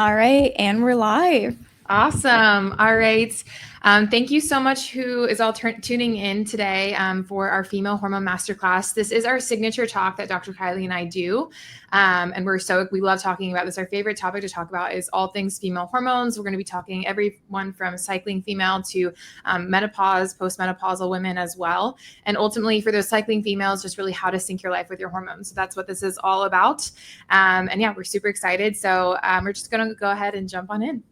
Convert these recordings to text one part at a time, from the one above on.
All right, and we're live. Awesome. All right. Thank you so much who is all tuning in today for our Female Hormone Masterclass. This is our signature talk that Dr. Kylee and I do. And we love talking about this. Our favorite topic to talk about is all things female hormones. We're going to be talking everyone from cycling female to menopause, postmenopausal women as well. And ultimately for those cycling females, just really how to sync your life with your hormones. So that's what this is all about. And yeah, we're super excited. So we're just going to go ahead and jump on in.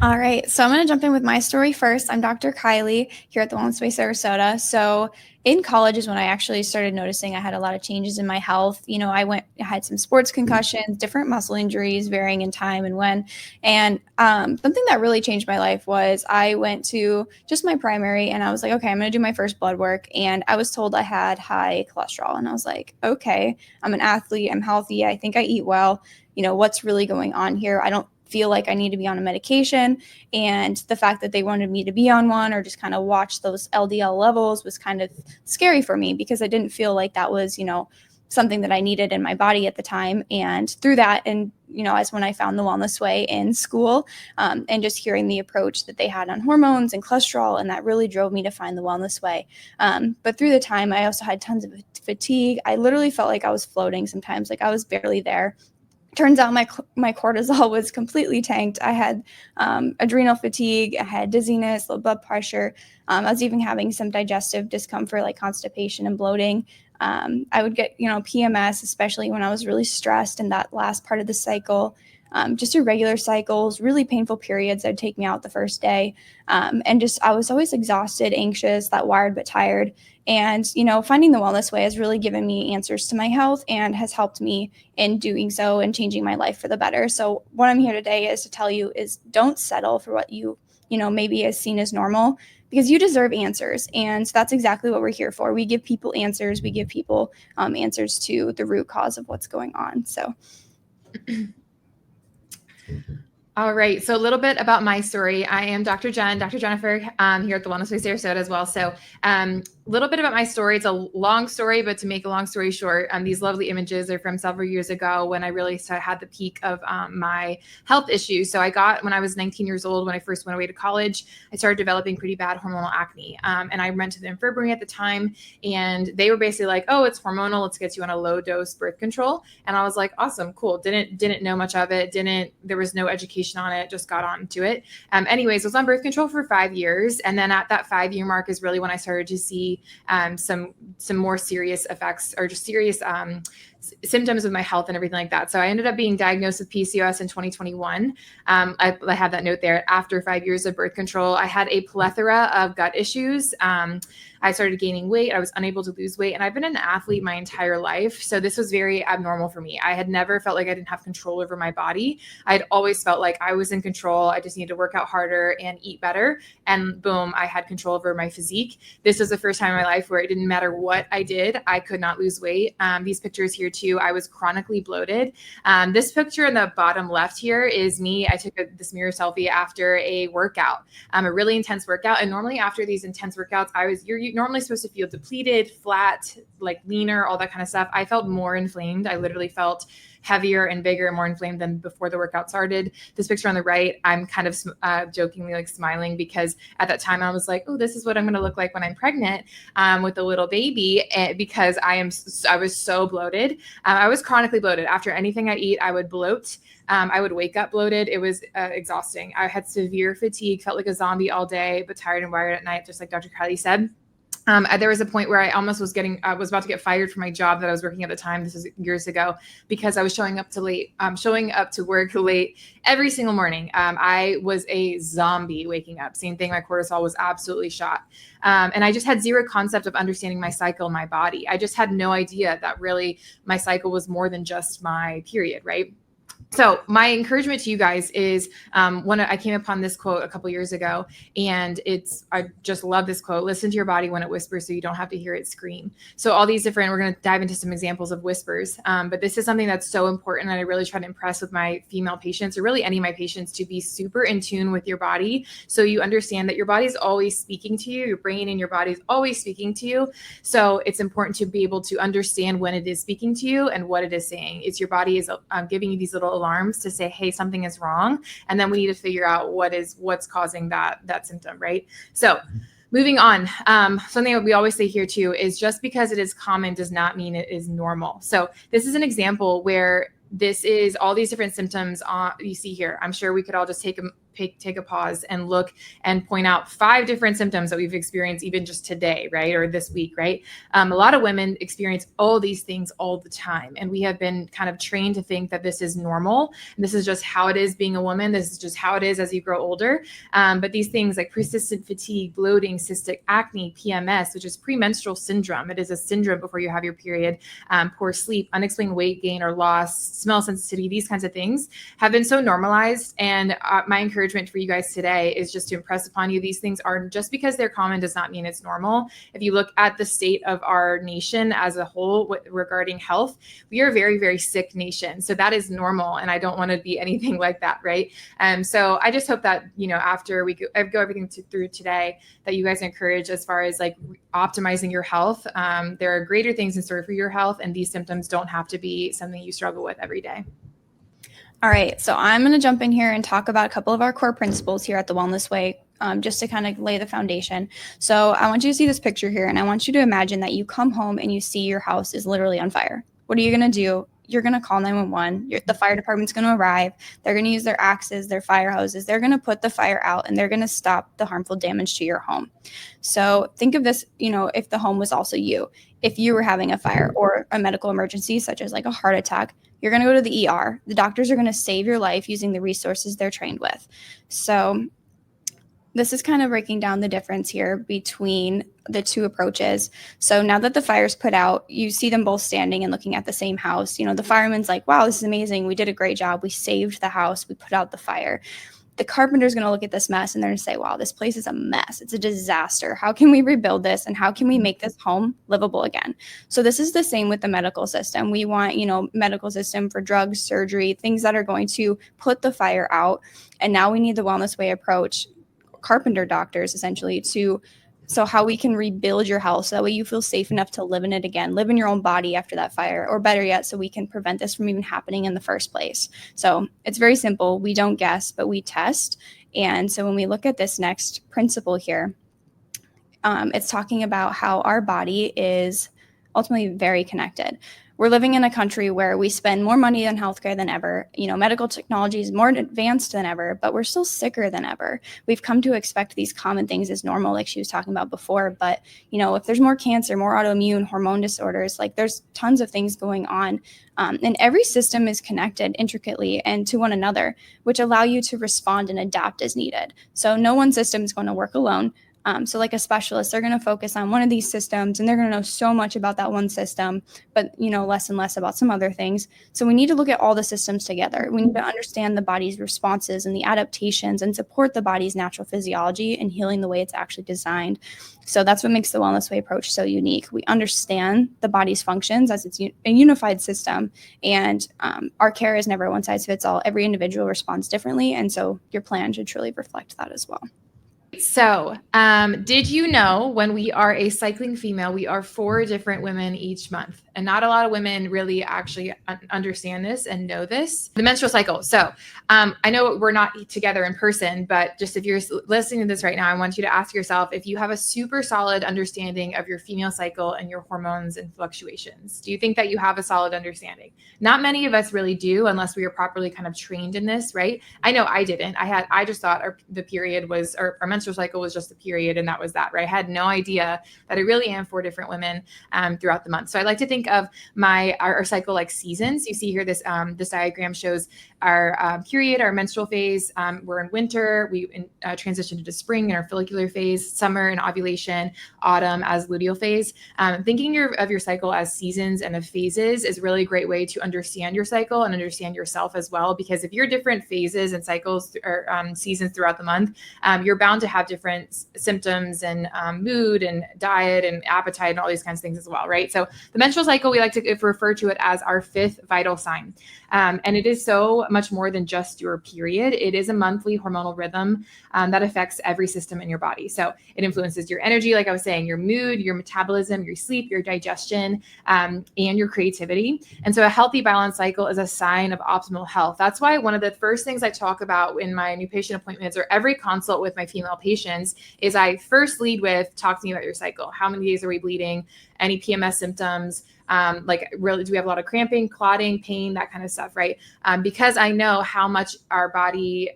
All right, so I'm going to jump in with my story first. I'm Dr. Kylee here at the Wellness Way Sarasota. So in college is when I actually started noticing I had a lot of changes in my health. You know, I had some sports concussions, different muscle injuries, varying in time and when. And something that really changed my life was I went to just my primary and I was like, okay, I'm going to do my first blood work. And I was told I had high cholesterol. And I was like, okay, I'm an athlete. I'm healthy. I think I eat well. You know, what's really going on here? I don't feel like I need to be on a medication. And the fact that they wanted me to be on one or just kind of watch those LDL levels was kind of scary for me because I didn't feel like that was, something that I needed in my body at the time. And through that, and as when I found the Wellness Way in school, and just hearing the approach that they had on hormones and cholesterol, and that really drove me to find the Wellness Way. But through the time, I also had tons of fatigue. I literally felt like I was floating sometimes, like I was barely there. Turns out my cortisol was completely tanked. I had adrenal fatigue. I had dizziness, low blood pressure. I was even having some digestive discomfort like constipation and bloating. I would get, PMS, especially when I was really stressed in that last part of the cycle. Just irregular cycles, really painful periods that would take me out the first day. And I was always exhausted, anxious, that wired but tired. And, finding the Wellness Way has really given me answers to my health and has helped me in doing so and changing my life for the better. So what I'm here today is to tell you is don't settle for what maybe is seen as normal, because you deserve answers. And so that's exactly what we're here for. We give people answers. We give people answers to the root cause of what's going on. So all right. So a little bit about my story. I am Dr. Jennifer here at the Wellness Way Sarasota as well. So a little bit about my story. It's a long story, but to make a long story short, these lovely images are from several years ago when I really had the peak of my health issues. So when I was 19 years old, when I first went away to college, I started developing pretty bad hormonal acne. And I went to the infirmary at the time, and they were basically like, oh, it's hormonal. Let's get you on a low dose birth control. And I was like, awesome, cool. Didn't know much of it. There was no education on it, just got onto it. Anyways, I was on birth control for 5 years. And then at that 5-year mark is really when I started to see some more serious effects or just serious symptoms of my health and everything like that. So I ended up being diagnosed with PCOS in 2021. I have that note there. After 5 years of birth control, I had a plethora of gut issues. I started gaining weight. I was unable to lose weight. And I've been an athlete my entire life. So this was very abnormal for me. I had never felt like I didn't have control over my body. I'd always felt like I was in control. I just needed to work out harder and eat better. And boom, I had control over my physique. This was the first time in my life where it didn't matter what I did, I could not lose weight. These pictures here too, I was chronically bloated. This picture in the bottom left here is me. I took this mirror selfie after a workout, a really intense workout. And normally after these intense workouts, you're normally supposed to feel depleted, flat, like leaner, all that kind of stuff. I felt more inflamed. I literally felt heavier and bigger and more inflamed than before the workout started. This picture on the right, I'm kind of jokingly like smiling because at that time I was like, oh, this is what I'm going to look like when I'm pregnant with a little baby, because I was so bloated. I was chronically bloated. After anything I eat, I would bloat. I would wake up bloated. It was exhausting. I had severe fatigue, felt like a zombie all day, but tired and wired at night, just like Dr. Kylee said. There was a point where I almost was about to get fired from my job that I was working at the time. This was years ago, because I was showing up to work late every single morning. I was a zombie waking up. Same thing. My cortisol was absolutely shot. And I just had zero concept of understanding my cycle, my body. I just had no idea that really my cycle was more than just my period, right? So my encouragement to you guys is I came upon this quote a couple years ago, and I just love this quote. Listen to your body when it whispers so you don't have to hear it scream. So all these we're going to dive into some examples of whispers. But this is something that's so important. And I really try to impress with my female patients, or really any of my patients, to be super in tune with your body. So you understand that your body is always speaking to you. Your brain and your body is always speaking to you. So it's important to be able to understand when it is speaking to you and what it is saying. It's your body is giving you these little alarms to say, hey, something is wrong. And then we need to figure out what's causing that symptom, right? So moving on, something that we always say here too is just because it is common does not mean it is normal. So this is an example where this is all these different symptoms you see here. I'm sure we could all just take a pause and look and point out 5 different symptoms that we've experienced even just today, right? Or this week, right? A lot of women experience all these things all the time. And we have been kind of trained to think that this is normal. And this is just how it is being a woman. This is just how it is as you grow older. But these things like persistent fatigue, bloating, cystic acne, PMS, which is premenstrual syndrome. It is a syndrome before you have your period, poor sleep, unexplained weight gain or loss, smell sensitivity, these kinds of things have been so normalized. And my encouragement for you guys today is just to impress upon you, these things are just because they're common does not mean it's normal. If you look at the state of our nation as a whole regarding health, we are a very, very sick nation. So that is normal. And I don't want to be anything like that, right? So I just hope that, after we go everything through today, that you guys are encouraged as far as like optimizing your health. There are greater things in store for your health, and these symptoms don't have to be something you struggle with every day. All right, so I'm going to jump in here and talk about a couple of our core principles here at the Wellness Way, just to kind of lay the foundation. So I want you to see this picture here, and I want you to imagine that you come home and you see your house is literally on fire. What are you going to do? You're going to call 911. The fire department's going to arrive. They're going to use their axes, their fire hoses. They're going to put the fire out, and they're going to stop the harmful damage to your home. So think of this, if the home was also you. If you were having a fire or a medical emergency, such as like a heart attack, you're going to go to the ER. The doctors are going to save your life using the resources they're trained with. So this is kind of breaking down the difference here between the two approaches. So now that the fire's put out, you see them both standing and looking at the same house. The fireman's like, wow, this is amazing. We did a great job. We saved the house. We put out the fire. The carpenter's going to look at this mess and they're going to say, wow, this place is a mess. It's a disaster. How can we rebuild this? And how can we make this home livable again? So this is the same with the medical system. We want, medical system for drugs, surgery, things that are going to put the fire out. And now we need the Wellness Way approach, carpenter doctors essentially, so how we can rebuild your house so that way you feel safe enough to live in it again, live in your own body after that fire, or better yet, so we can prevent this from even happening in the first place. So it's very simple. We don't guess, but we test. And so when we look at this next principle here, it's talking about how our body is ultimately very connected. We're living in a country where we spend more money on healthcare than ever. Medical technology is more advanced than ever, but we're still sicker than ever. We've come to expect these common things as normal, like she was talking about before. But, if there's more cancer, more autoimmune, hormone disorders, like there's tons of things going on. And every system is connected intricately and to one another, which allow you to respond and adapt as needed. So no one system is going to work alone. So like a specialist, they're going to focus on one of these systems and they're going to know so much about that one system, but, less and less about some other things. So we need to look at all the systems together. We need to understand the body's responses and the adaptations and support the body's natural physiology and healing the way it's actually designed. So that's what makes the Wellness Way approach so unique. We understand the body's functions as it's a unified system, and our care is never one size fits all. Every individual responds differently. And so your plan should truly reflect that as well. So, did you know when we are a cycling female, we are 4 different women each month? And not a lot of women really actually understand this and know this. The menstrual cycle. So, I know we're not together in person, but just if you're listening to this right now, I want you to ask yourself if you have a super solid understanding of your female cycle and your hormones and fluctuations. Do you think that you have a solid understanding? Not many of us really do, unless we are properly kind of trained in this, right? I know I didn't. I just thought the period was, or our menstrual cycle was just the period, and that was that, right? I had no idea that I really am 4 different women throughout the month. So I like to think of our cycle like seasons. You see here, this diagram shows our period, our menstrual phase. We're in winter. We transition into spring in our follicular phase, summer and ovulation, autumn as luteal phase. Thinking of your cycle as seasons and of phases is really a great way to understand your cycle and understand yourself as well. Because if you're different phases and cycles or seasons throughout the month, you're bound to have different symptoms and mood and diet and appetite and all these kinds of things as well, right? So the menstrual cycle cycle, we like to refer to it as our fifth vital sign. And it is so much more than just your period. It is a monthly hormonal rhythm that affects every system in your body. So it influences your energy, like I was saying, your mood, your metabolism, your sleep, your digestion, and your creativity. And so a healthy, balanced cycle is a sign of optimal health. That's why one of the first things I talk about in my new patient appointments or every consult with my female patients is I first lead with, talk to me about your cycle. How many days are we bleeding? Any PMS symptoms? Like really, do we have a lot of cramping, clotting, pain, that kind of stuff, right? Because I know how much our body,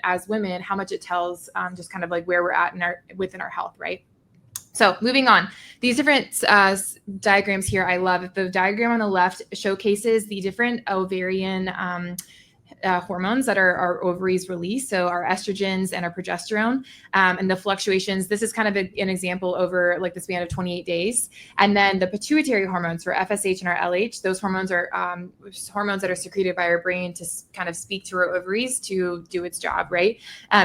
as women, how much it tells just kind of like where we're at within our health, right? So moving on, these different diagrams here, I love. The diagram on the left showcases the different ovarian hormones that our ovaries release. So our estrogens and our progesterone, and the fluctuations. This is kind of an example over like the span of 28 days. And then the pituitary hormones for FSH and our LH, those hormones are hormones that are secreted by our brain to kind of speak to our ovaries to do its job, right?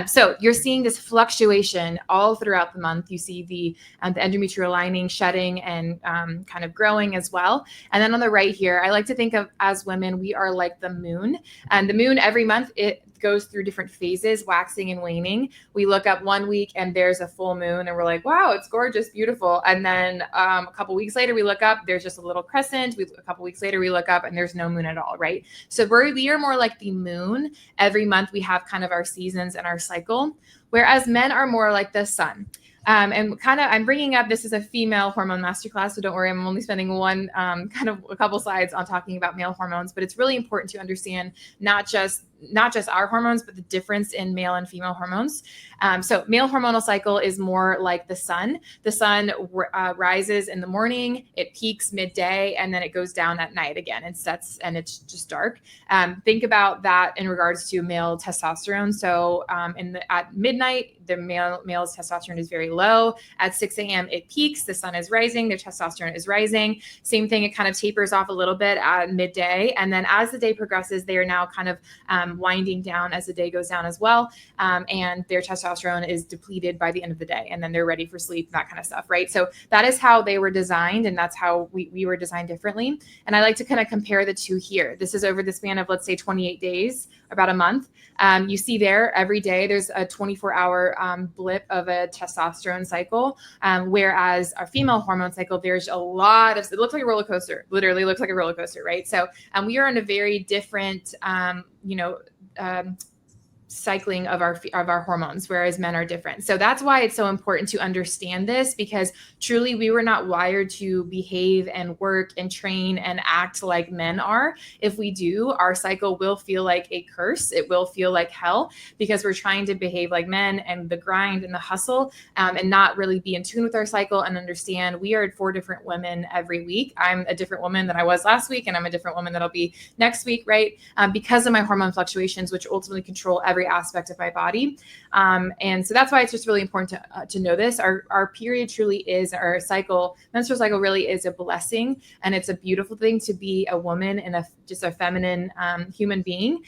So you're seeing this fluctuation all throughout the month. You see the endometrial lining shedding and kind of growing as well. And then on the right here, I like to think of as women, we are like the moon. And the moon every month, it goes through different phases, waxing and waning. We look up one week and there's a full moon and we're like, wow, it's gorgeous, beautiful. And then a couple weeks later, we look up, there's just a little crescent. A couple weeks later, we look up and there's no moon at all, right? So we are more like the moon. Every month we have kind of our seasons and our cycle, whereas men are more like the sun. And kind of, I'm bringing up, this is a female hormone masterclass, so don't worry, I'm only spending a couple slides on talking about male hormones, but it's really important to understand not just our hormones, but the difference in male and female hormones. So male hormonal cycle is more like the sun. The sun rises in the morning, it peaks midday, and then it goes down at night again and sets, and it's just dark. Think about that in regards to male testosterone. So at midnight, the male's testosterone is very low. At 6 a.m., it peaks, the sun is rising, their testosterone is rising. Same thing, it kind of tapers off a little bit at midday. And then as the day progresses, they are now kind of winding down as the day goes down as well. And their testosterone is depleted by the end of the day. And then they're ready for sleep, that kind of stuff, right? So that is how they were designed. And that's how we were designed differently. And I like to kind of compare the two here. This is over the span of, let's say, 28 days, about a month. You see there every day, there's a 24-hour blip of a testosterone cycle. Whereas our female hormone cycle, there's a lot of, it looks like a roller coaster, literally looks like a roller coaster, right? So we are in a very different, cycling of our hormones, whereas men are different. So that's why it's so important to understand this, because truly we were not wired to behave and work and train and act like men are. If we do, our cycle will feel like a curse. It will feel like hell, because we're trying to behave like men and the grind and the hustle, and not really be in tune with our cycle and understand we are 4 different women every week. I'm a different woman than I was last week, and I'm a different woman that I'll be next week, right? Because of my hormone fluctuations, which ultimately control every aspect of my body. And so that's why it's just really important to know this. Our period truly is, our cycle, menstrual cycle really is a blessing. And it's a beautiful thing to be a woman and just a feminine human being.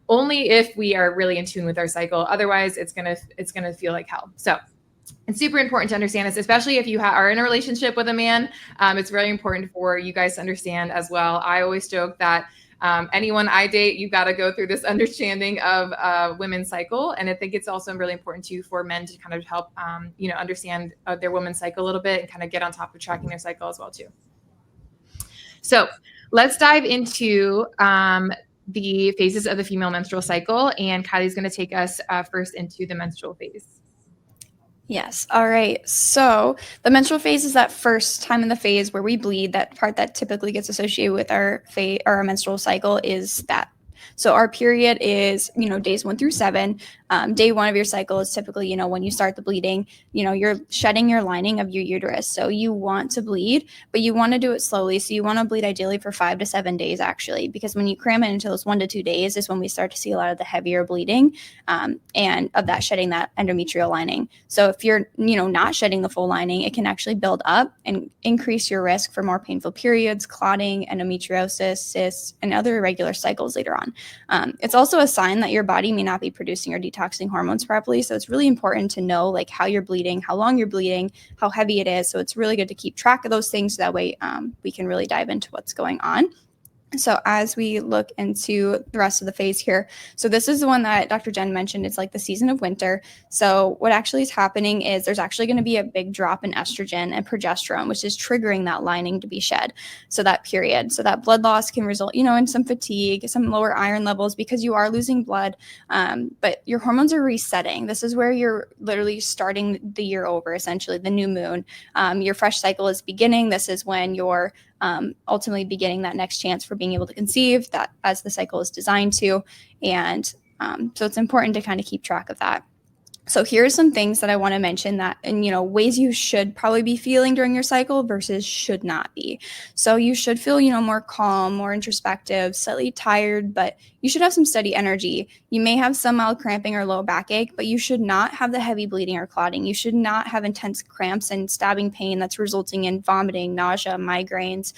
Only if we are really in tune with our cycle. Otherwise, it's gonna feel like hell. So it's super important to understand this, especially if you are in a relationship with a man. It's really important for you guys to understand as well. I always joke that anyone I date, you got to go through this understanding of women's cycle. And I think it's also really important for men to kind of help, understand their women's cycle a little bit and kind of get on top of tracking their cycle as well too. So let's dive into the phases of the female menstrual cycle. And Kylie's going to take us first into the menstrual phase. Yes. All right. So the menstrual phase is that first time in the phase where we bleed. That part that typically gets associated with our menstrual cycle is that. So our period is, days 1 through 7. Day 1 of your cycle is typically, when you start the bleeding, you're shedding your lining of your uterus. So you want to bleed, but you want to do it slowly. So you want to bleed ideally for 5 to 7 days, actually, because when you cram it into those 1 to 2 days is when we start to see a lot of the heavier bleeding and of that shedding that endometrial lining. So if you're, not shedding the full lining, it can actually build up and increase your risk for more painful periods, clotting, endometriosis, cysts, and other irregular cycles later on. down. It's also a sign that your body may not be producing or detoxing hormones properly. So it's really important to know like how you're bleeding, how long you're bleeding, how heavy it is. So it's really good to keep track of those things. So that way we can really dive into what's going on. So as we look into the rest of the phase here, so this is the one that Dr. Jen mentioned. It's like the season of winter. So what actually is happening is there's actually going to be a big drop in estrogen and progesterone, which is triggering that lining to be shed. So that period, so that blood loss can result, in some fatigue, some lower iron levels because you are losing blood. But your hormones are resetting. This is where you're literally starting the year over, essentially the new moon. Your fresh cycle is beginning. This is when you're ultimately beginning that next chance for being able to conceive that as the cycle is designed to. And so it's important to kind of keep track of that. So here's some things that I want to mention that, and ways you should probably be feeling during your cycle versus should not be. So you should feel, more calm, more introspective, slightly tired, but you should have some steady energy. You may have some mild cramping or low backache, but you should not have the heavy bleeding or clotting. You should not have intense cramps and stabbing pain that's resulting in vomiting, nausea, migraines.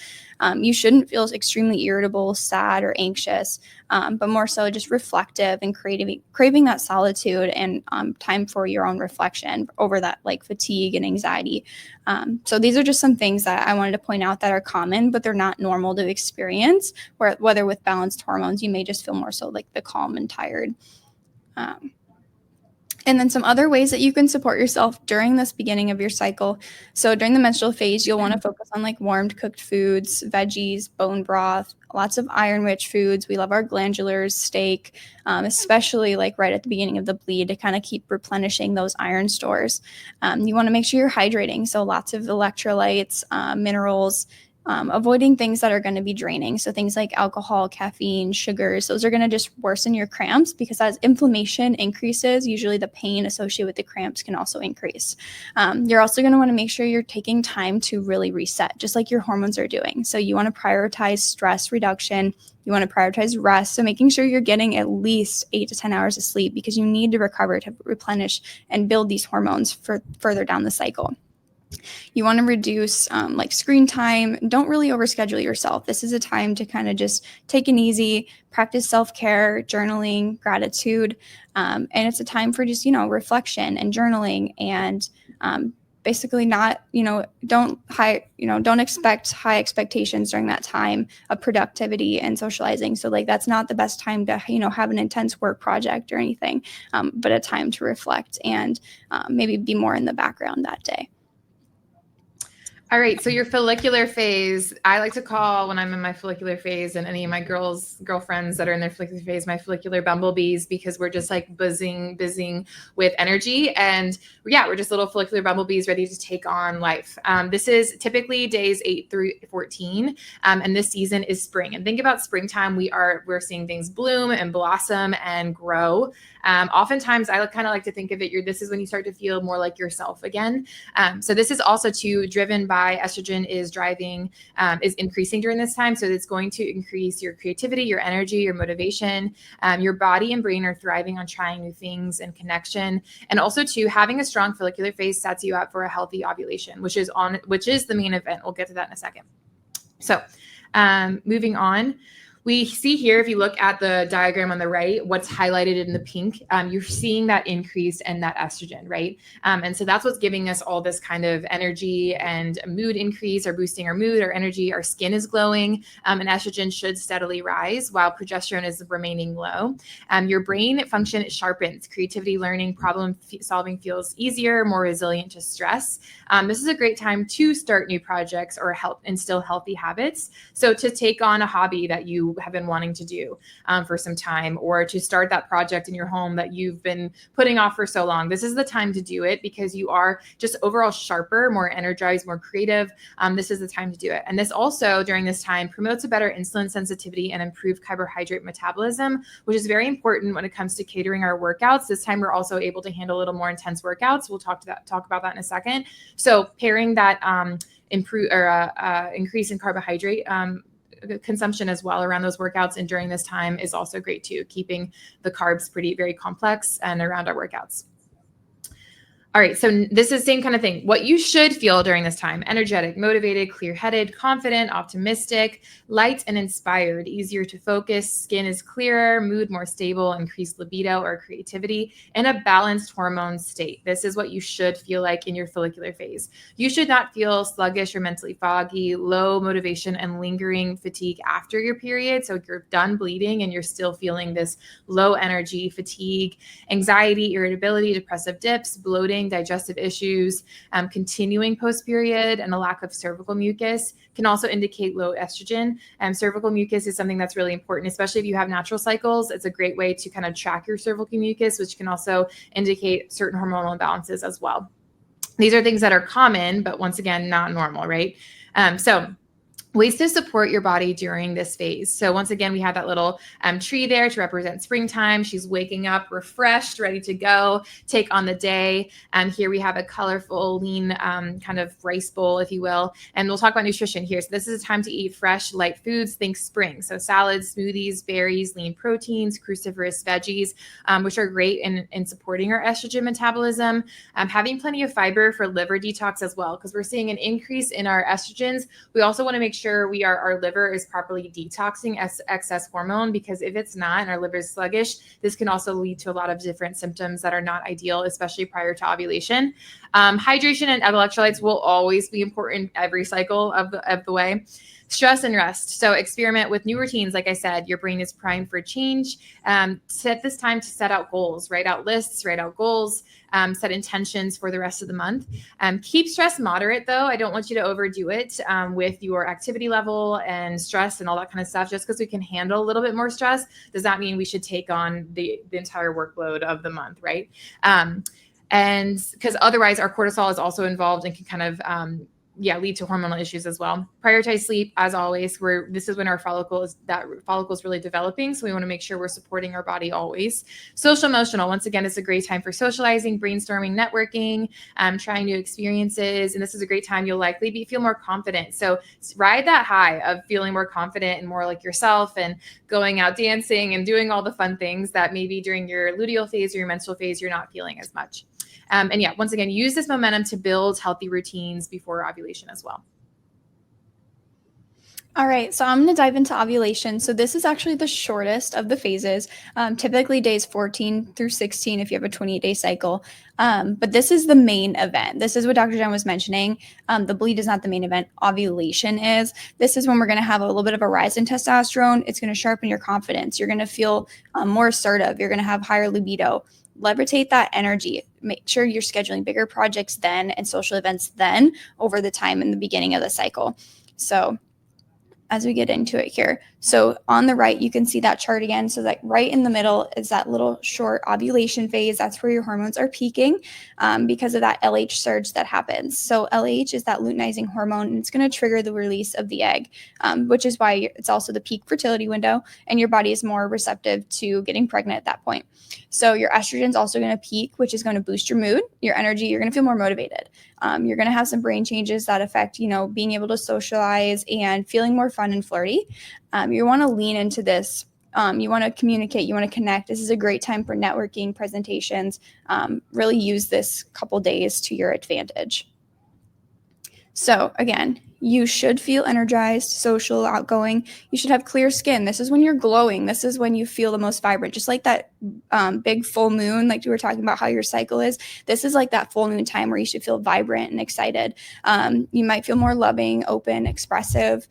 You shouldn't feel extremely irritable, sad, or anxious, but more so just reflective and craving that solitude and time for your own reflection over that like fatigue and anxiety. So these are just some things that I wanted to point out that are common, but they're not normal to experience, whether with balanced hormones, you may just feel more so like the calm and tired. And then some other ways that you can support yourself during this beginning of your cycle. So during the menstrual phase, you'll want to focus on like warmed cooked foods, veggies, bone broth, lots of iron-rich foods. We love our glandulars, steak, especially like right at the beginning of the bleed to kind of keep replenishing those iron stores. You want to make sure you're hydrating. So lots of electrolytes, minerals, avoiding things that are going to be draining. So things like alcohol, caffeine, sugars, those are going to just worsen your cramps because as inflammation increases, usually the pain associated with the cramps can also increase. You're also going to want to make sure you're taking time to really reset, just like your hormones are doing. So you want to prioritize stress reduction. You want to prioritize rest. So making sure you're getting at least 8 to 10 hours of sleep because you need to recover to replenish and build these hormones for further down the cycle. You want to reduce like screen time. Don't really overschedule yourself. This is a time to kind of just take it easy, practice self-care, journaling, gratitude. And it's a time for just, reflection and journaling and basically not, don't expect high expectations during that time of productivity and socializing. So like, that's not the best time to, have an intense work project or anything, but a time to reflect and maybe be more in the background that day. All right. So your follicular phase, I like to call when I'm in my follicular phase and any of my girlfriends that are in their follicular phase, my follicular bumblebees, because we're just like buzzing with energy. And yeah, we're just little follicular bumblebees ready to take on life. This is typically days 8 through 14. And this season is spring. And think about springtime. We're seeing things bloom and blossom and grow. Oftentimes I kind of like to think of it, this is when you start to feel more like yourself again. So this is also driven by estrogen is increasing during this time. So it's going to increase your creativity, your energy, your motivation. Your body and brain are thriving on trying new things and connection. And also too, having a strong follicular phase sets you up for a healthy ovulation, which is the main event. We'll get to that in a second. So moving on. We see here, if you look at the diagram on the right, what's highlighted in the pink, you're seeing that increase in that estrogen, right? And so that's what's giving us all this kind of energy and mood increase, or boosting our mood, our energy, our skin is glowing, and estrogen should steadily rise while progesterone is remaining low. Your brain function sharpens, creativity, learning, problem solving feels easier, more resilient to stress. This is a great time to start new projects or help instill healthy habits. So to take on a hobby that you have been wanting to do for some time, or to start that project in your home that you've been putting off for so long. This is the time to do it because you are just overall sharper, more energized, more creative. This is the time to do it. And this also during this time promotes a better insulin sensitivity and improved carbohydrate metabolism, which is very important when it comes to catering our workouts. This time we're also able to handle a little more intense workouts. We'll talk about that in a second. So pairing that increase in carbohydrate consumption as well around those workouts and during this time is also great too, keeping the carbs very complex and around our workouts. All right, so this is the same kind of thing. What you should feel during this time: energetic, motivated, clear-headed, confident, optimistic, light and inspired, easier to focus, skin is clearer, mood more stable, increased libido or creativity, and a balanced hormone state. This is what you should feel like in your follicular phase. You should not feel sluggish or mentally foggy, low motivation, and lingering fatigue after your period. So you're done bleeding and you're still feeling this low energy, fatigue, anxiety, irritability, depressive dips, bloating, digestive issues, continuing post-period, and a lack of cervical mucus can also indicate low estrogen. Cervical mucus is something that's really important, especially if you have natural cycles. It's a great way to kind of track your cervical mucus, which can also indicate certain hormonal imbalances as well. These are things that are common, but once again, not normal, right? So ways to support your body during this phase. So once again, we have that little tree there to represent springtime. She's waking up refreshed, ready to go, take on the day. Here we have a colorful, lean kind of rice bowl, if you will. And we'll talk about nutrition here. So this is a time to eat fresh, light foods. Think spring. So salads, smoothies, berries, lean proteins, cruciferous veggies, which are great in supporting our estrogen metabolism. Having plenty of fiber for liver detox as well, because we're seeing an increase in our estrogens. We also want to make sure our liver is properly detoxing excess hormone, because if it's not and our liver is sluggish, this can also lead to a lot of different symptoms that are not ideal, especially prior to ovulation. Hydration and electrolytes will always be important every cycle of the way. Stress and rest. So experiment with new routines. Like I said, your brain is primed for change. Set this time to set out goals, write out lists, write out goals, set intentions for the rest of the month. Keep stress moderate, though. I don't want you to overdo it with your activity level and stress and all that kind of stuff. Just because we can handle a little bit more stress does not mean we should take on the entire workload of the month, right? And because otherwise our cortisol is also involved and can kind of lead to hormonal issues as well. Prioritize sleep, as always. This is when our follicle is really developing, so we want to make sure we're supporting our body always. Social emotional, once again, it's a great time for socializing, brainstorming, networking, trying new experiences, and this is a great time you'll likely feel more confident. So ride that high of feeling more confident and more like yourself, and going out dancing and doing all the fun things that maybe during your luteal phase or your menstrual phase you're not feeling as much. Once again, use this momentum to build healthy routines before ovulation as well. All right, so I'm going to dive into ovulation. So this is actually the shortest of the phases, typically days 14 through 16 if you have a 28-day cycle. But this is the main event. This is what Dr. Jen was mentioning. The bleed is not the main event. Ovulation is. This is when we're going to have a little bit of a rise in testosterone. It's going to sharpen your confidence. You're going to feel more assertive. You're going to have higher libido. Levitate that energy. Make sure you're scheduling bigger projects then and social events then over the time in the beginning of the cycle. So as we get into it here. So on the right, you can see that chart again. So that right in the middle is that little short ovulation phase. That's where your hormones are peaking because of that LH surge that happens. So LH is that luteinizing hormone, and it's going to trigger the release of the egg, which is why it's also the peak fertility window, and your body is more receptive to getting pregnant at that point. So your estrogen is also going to peak, which is going to boost your mood, your energy. You're going to feel more motivated. You're going to have some brain changes that affect, being able to socialize and feeling more fun and flirty. You want to lean into this. You want to communicate. You want to connect. This is a great time for networking, presentations. Really use this couple days to your advantage. So again, you should feel energized, social, outgoing. You should have clear skin. This is when you're glowing. This is when you feel the most vibrant. Just like that big full moon, like we were talking about how your cycle is. This is like that full moon time where you should feel vibrant and excited. You might feel more loving, open, expressive.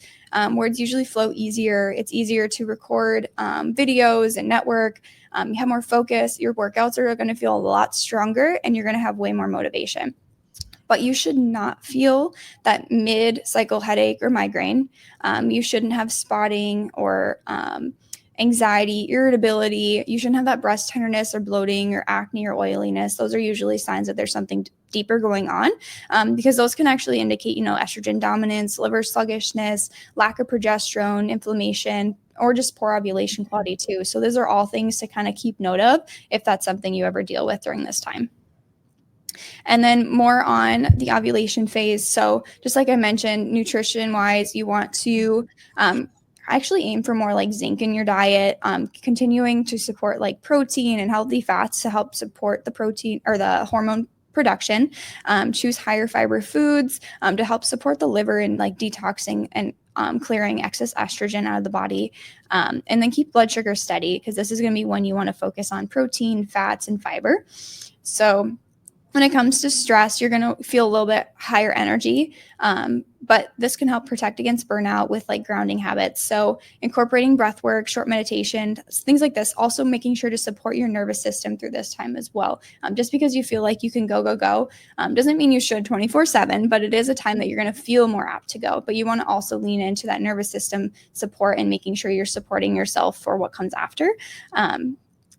Words usually flow easier. It's easier to record videos and network. You have more focus. Your workouts are going to feel a lot stronger, and you're going to have way more motivation. But you should not feel that mid-cycle headache or migraine. You shouldn't have spotting or anxiety, irritability. You shouldn't have that breast tenderness or bloating or acne or oiliness. Those are usually signs that there's something deeper going on, because those can actually indicate, estrogen dominance, liver sluggishness, lack of progesterone, inflammation, or just poor ovulation quality too. So those are all things to kind of keep note of if that's something you ever deal with during this time. And then more on the ovulation phase. So just like I mentioned, nutrition wise, you want to actually aim for more like zinc in your diet, continuing to support like protein and healthy fats to help support the protein or the hormone production. Choose higher fiber foods to help support the liver in like detoxing and clearing excess estrogen out of the body. And then keep blood sugar steady, because this is going to be when you want to focus on protein, fats, and fiber. So when it comes to stress, you're going to feel a little bit higher energy, but this can help protect against burnout with like grounding habits. So incorporating breath work, short meditation, things like this, also making sure to support your nervous system through this time as well. Just because you feel like you can go, doesn't mean you should 24/7, but it is a time that you're going to feel more apt to go. But you want to also lean into that nervous system support and making sure you're supporting yourself for what comes after.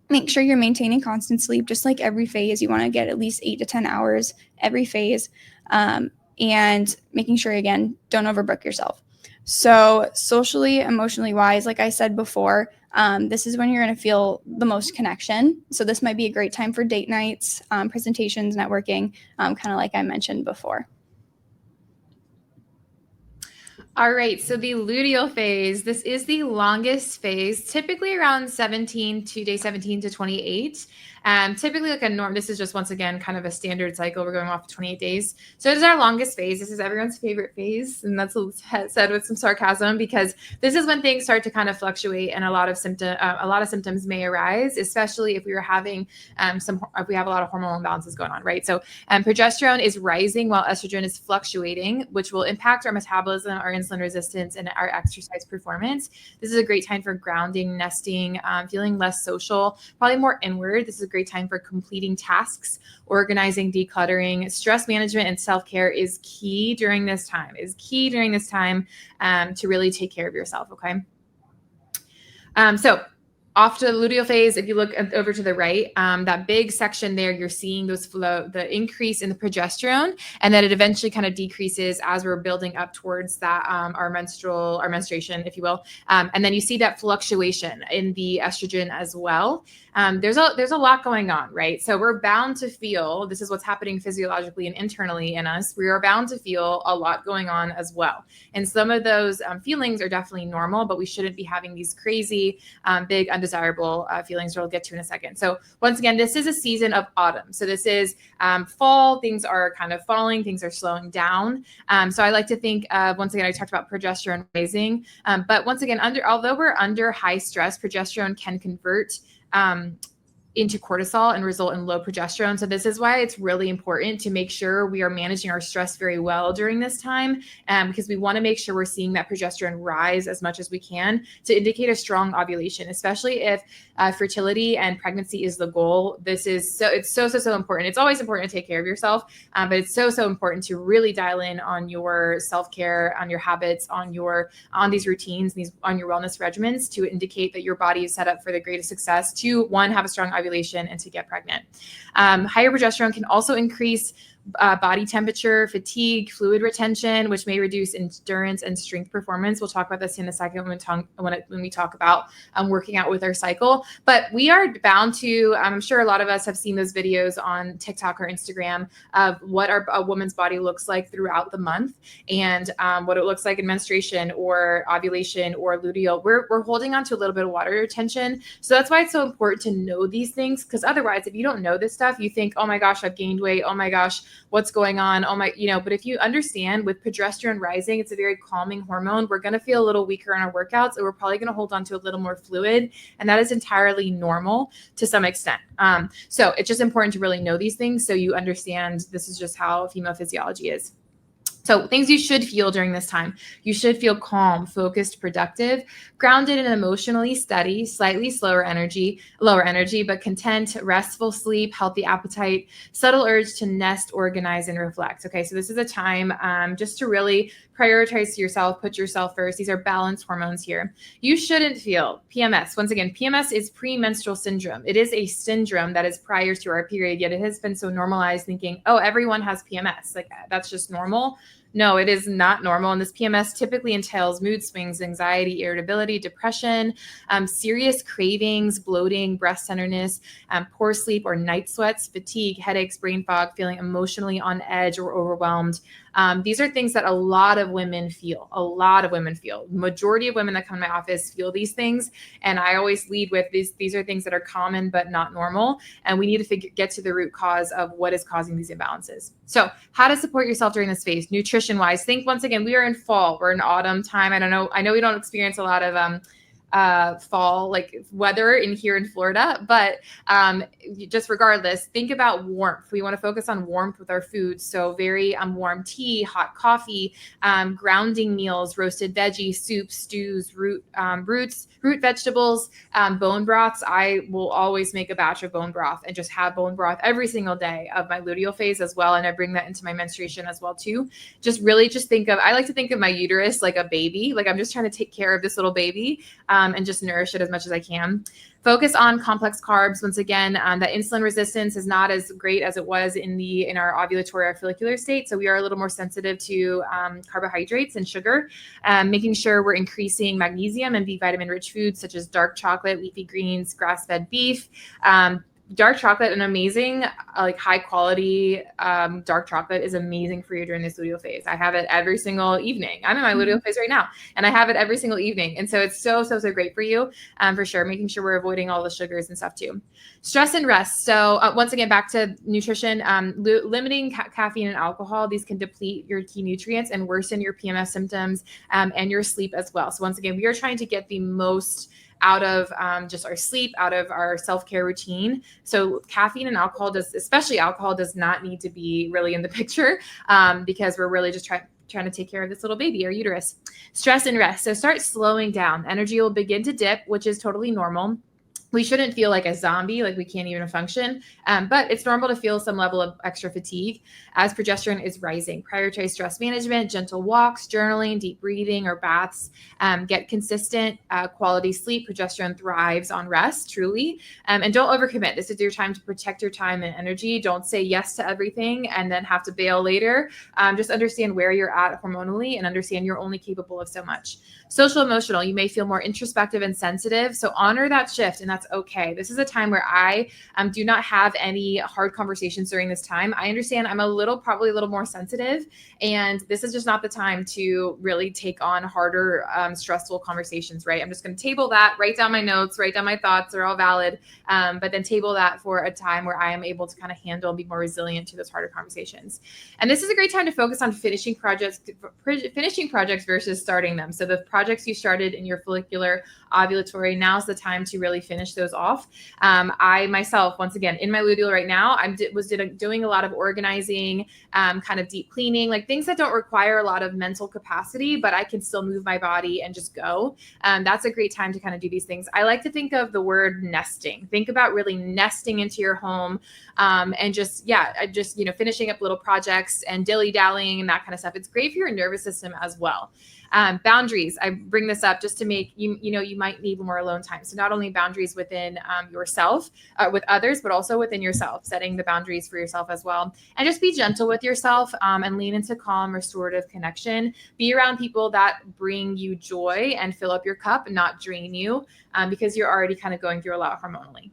Make sure you're maintaining constant sleep, just like every phase. You want to get at least 8 to 10 hours every phase, and making sure, again, don't overbook yourself. So socially, emotionally wise, like I said before, this is when you're going to feel the most connection. So this might be a great time for date nights, presentations, networking, kind of like I mentioned before. All right, so the luteal phase, this is the longest phase, typically around day 17 to 28. Typically like a norm, this is just once again kind of a standard cycle. We're going off of 28 days. So it is our longest phase. This is everyone's favorite phase. And that's said with some sarcasm, because this is when things start to kind of fluctuate and a lot of symptoms may arise, especially if we are having if we have a lot of hormonal imbalances going on, right? So progesterone is rising while estrogen is fluctuating, which will impact our metabolism, our insulin resistance, and our exercise performance. This is a great time for grounding, nesting, feeling less social, probably more inward. This is a great time for completing tasks, organizing, decluttering. Stress management and self-care is key during this time, to really take care of yourself, okay? So off to the luteal phase, if you look over to the right, that big section there, you're seeing the increase in the progesterone, and then it eventually kind of decreases as we're building up towards that, our menstruation, if you will. And then you see that fluctuation in the estrogen as well. There's a lot going on, right? So we're bound to feel, this is what's happening physiologically and internally in us. We are bound to feel a lot going on as well. And some of those feelings are definitely normal, but we shouldn't be having these crazy, big, undesirable feelings, we'll get to in a second. So once again, this is a season of autumn. So this is fall, things are kind of falling, things are slowing down. So I like to think, once again, I talked about progesterone rising, but once again, although we're under high stress, progesterone can convert into cortisol and result in low progesterone. So this is why it's really important to make sure we are managing our stress very well during this time, because we want to make sure we're seeing that progesterone rise as much as we can to indicate a strong ovulation, especially if fertility and pregnancy is the goal. It's so important. It's always important to take care of yourself, but it's so important to really dial in on your self-care, on your habits, on these routines, on your wellness regimens, to indicate that your body is set up for the greatest success to, one, have a strong ovulation and to get pregnant. Higher progesterone can also increase body temperature, fatigue, fluid retention, which may reduce endurance and strength performance. We'll talk about this in a second when we talk about working out with our cycle. But we are bound to, I'm sure a lot of us have seen those videos on TikTok or Instagram of what a woman's body looks like throughout the month, and what it looks like in menstruation or ovulation or luteal. We're holding on to a little bit of water retention. So that's why it's so important to know these things, because otherwise, if you don't know this stuff, you think, oh my gosh, I've gained weight. Oh my gosh, what's going on? But if you understand, with progesterone rising, it's a very calming hormone. We're going to feel a little weaker on our workouts, and we're probably going to hold on to a little more fluid. And that is entirely normal to some extent. So it's just important to really know these things, so you understand this is just how female physiology is. So things you should feel during this time: you should feel calm, focused, productive, grounded and emotionally steady, slightly lower energy, but content, restful sleep, healthy appetite, subtle urge to nest, organize, and reflect. Okay, so this is a time just to really prioritize yourself, put yourself first. These are balanced hormones here. You shouldn't feel PMS. Once again, PMS is premenstrual syndrome. It is a syndrome that is prior to our period, yet it has been so normalized thinking, oh, everyone has PMS. Like, that's just normal. No, it is not normal. And this PMS typically entails mood swings, anxiety, irritability, depression, serious cravings, bloating, breast tenderness, poor sleep or night sweats, fatigue, headaches, brain fog, feeling emotionally on edge or overwhelmed. These are things that a lot of women feel. A lot of women feel. Majority of women that come to my office feel these things. And I always lead with these are things that are common but not normal. And we need to get to the root cause of what is causing these imbalances. So how to support yourself during this phase, nutrition wise. Think once again, we are in fall, we're in autumn time. I don't know. I know we don't experience a lot of fall like weather in here in Florida, but just regardless, think about warmth. We want to focus on warmth with our food. So very warm tea, hot coffee, grounding meals, roasted veggies, soups, stews, root vegetables, bone broths. I will always make a batch of bone broth and just have bone broth every single day of my luteal phase as well. And I bring that into my menstruation as well too. Just really just think of, I like to think of my uterus like a baby. Like I'm just trying to take care of this little baby and just nourish it as much as I can. Focus on complex carbs. Once again, that insulin resistance is not as great as it was in our ovulatory or follicular state. So we are a little more sensitive to carbohydrates and sugar, making sure we're increasing magnesium and B vitamin rich foods such as dark chocolate, leafy greens, grass-fed beef. Dark chocolate, an amazing, like high quality dark chocolate is amazing for you during this luteal phase. I have it every single evening. I'm in my luteal phase right now and I have it every single evening. And so it's so great for you for sure. Making sure we're avoiding all the sugars and stuff too. Stress and rest. So once again, back to nutrition, limiting caffeine and alcohol. These can deplete your key nutrients and worsen your PMS symptoms and your sleep as well. So once again, we are trying to get the most out of just our sleep, out of our self-care routine. So caffeine and alcohol especially alcohol does not need to be really in the picture because we're really just trying to take care of this little baby, our uterus. Stress and rest. So start slowing down. Energy will begin to dip, which is totally normal. We shouldn't feel like a zombie, like we can't even function, but it's normal to feel some level of extra fatigue as progesterone is rising. Prioritize stress management, gentle walks, journaling, deep breathing, or baths. Get consistent quality sleep. Progesterone thrives on rest, truly. And don't overcommit. This is your time to protect your time and energy. Don't say yes to everything and then have to bail later. Just understand where you're at hormonally and understand you're only capable of so much. Social emotional, you may feel more introspective and sensitive. So honor that shift, and that's okay. This is a time where I do not have any hard conversations during this time. I understand I'm probably a little more sensitive, and this is just not the time to really take on harder, stressful conversations, right? I'm just going to table that, write down my notes, write down my thoughts. They're all valid. But then table that for a time where I am able to kind of handle and be more resilient to those harder conversations. And this is a great time to focus on finishing projects versus starting them. So the projects you started in your follicular ovulatory, now's the time to really finish those off. I myself, once again, in my luteal right now, doing a lot of organizing, kind of deep cleaning, like things that don't require a lot of mental capacity, but I can still move my body and just go. That's a great time to kind of do these things. I like to think of the word nesting. Think about really nesting into your home and just finishing up little projects and dilly-dallying and that kind of stuff. It's great for your nervous system as well. Boundaries. I bring this up just to make you might need more alone time. So not only boundaries within yourself, with others, but also within yourself, setting the boundaries for yourself as well. And just be gentle with yourself and lean into calm, restorative connection. Be around people that bring you joy and fill up your cup, not drain you, because you're already kind of going through a lot hormonally.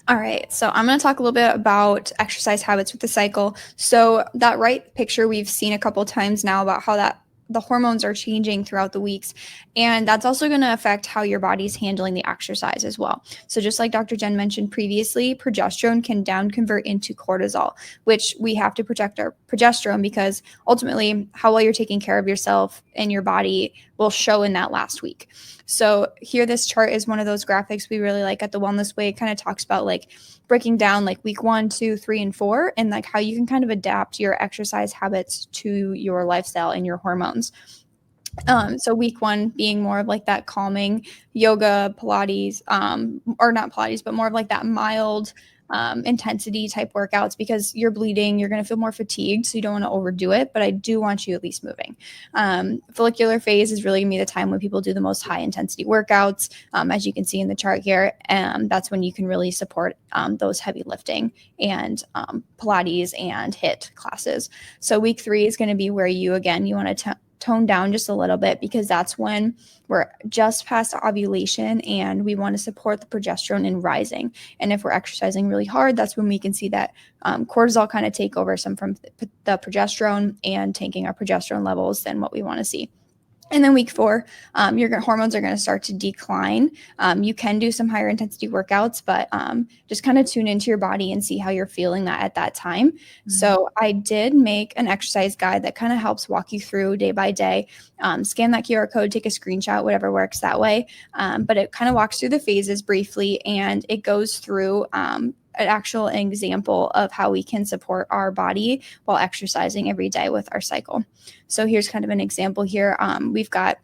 All right, so I'm going to talk a little bit about exercise habits with the cycle. So that right picture we've seen a couple times now about how the hormones are changing throughout the weeks, and that's also going to affect how your body's handling the exercise as well. So just like Dr. Jen mentioned previously, progesterone can down convert into cortisol, which we have to protect our progesterone because ultimately how well you're taking care of yourself and your body will show in that last week. So here, this chart is one of those graphics we really like at the Wellness Way. It kind of talks about like breaking down like week 1, 2, 3, and 4, and like how you can kind of adapt your exercise habits to your lifestyle and your hormones. So week 1 being more of like that calming yoga, Pilates, or not Pilates, but more of like that mild intensity type workouts because you're bleeding, you're going to feel more fatigued, so you don't want to overdo it, but I do want you at least moving. Follicular phase is really going to be the time when people do the most high intensity workouts, as you can see in the chart here, and that's when you can really support those heavy lifting and Pilates and HIIT classes. So week 3 is going to be where you want to tone down just a little bit because that's when we're just past ovulation and we want to support the progesterone in rising. And if we're exercising really hard, that's when we can see that cortisol kind of take over some from the progesterone and tanking our progesterone levels than what we want to see. And then week 4, your hormones are going to start to decline. You can do some higher intensity workouts, but just kind of tune into your body and see how you're feeling that at that time. Mm-hmm. So I did make an exercise guide that kind of helps walk you through day by day. Scan that QR code, take a screenshot, whatever works that way. But it kind of walks through the phases briefly, and it goes through an actual example of how we can support our body while exercising every day with our cycle. So here's kind of an example here. We've got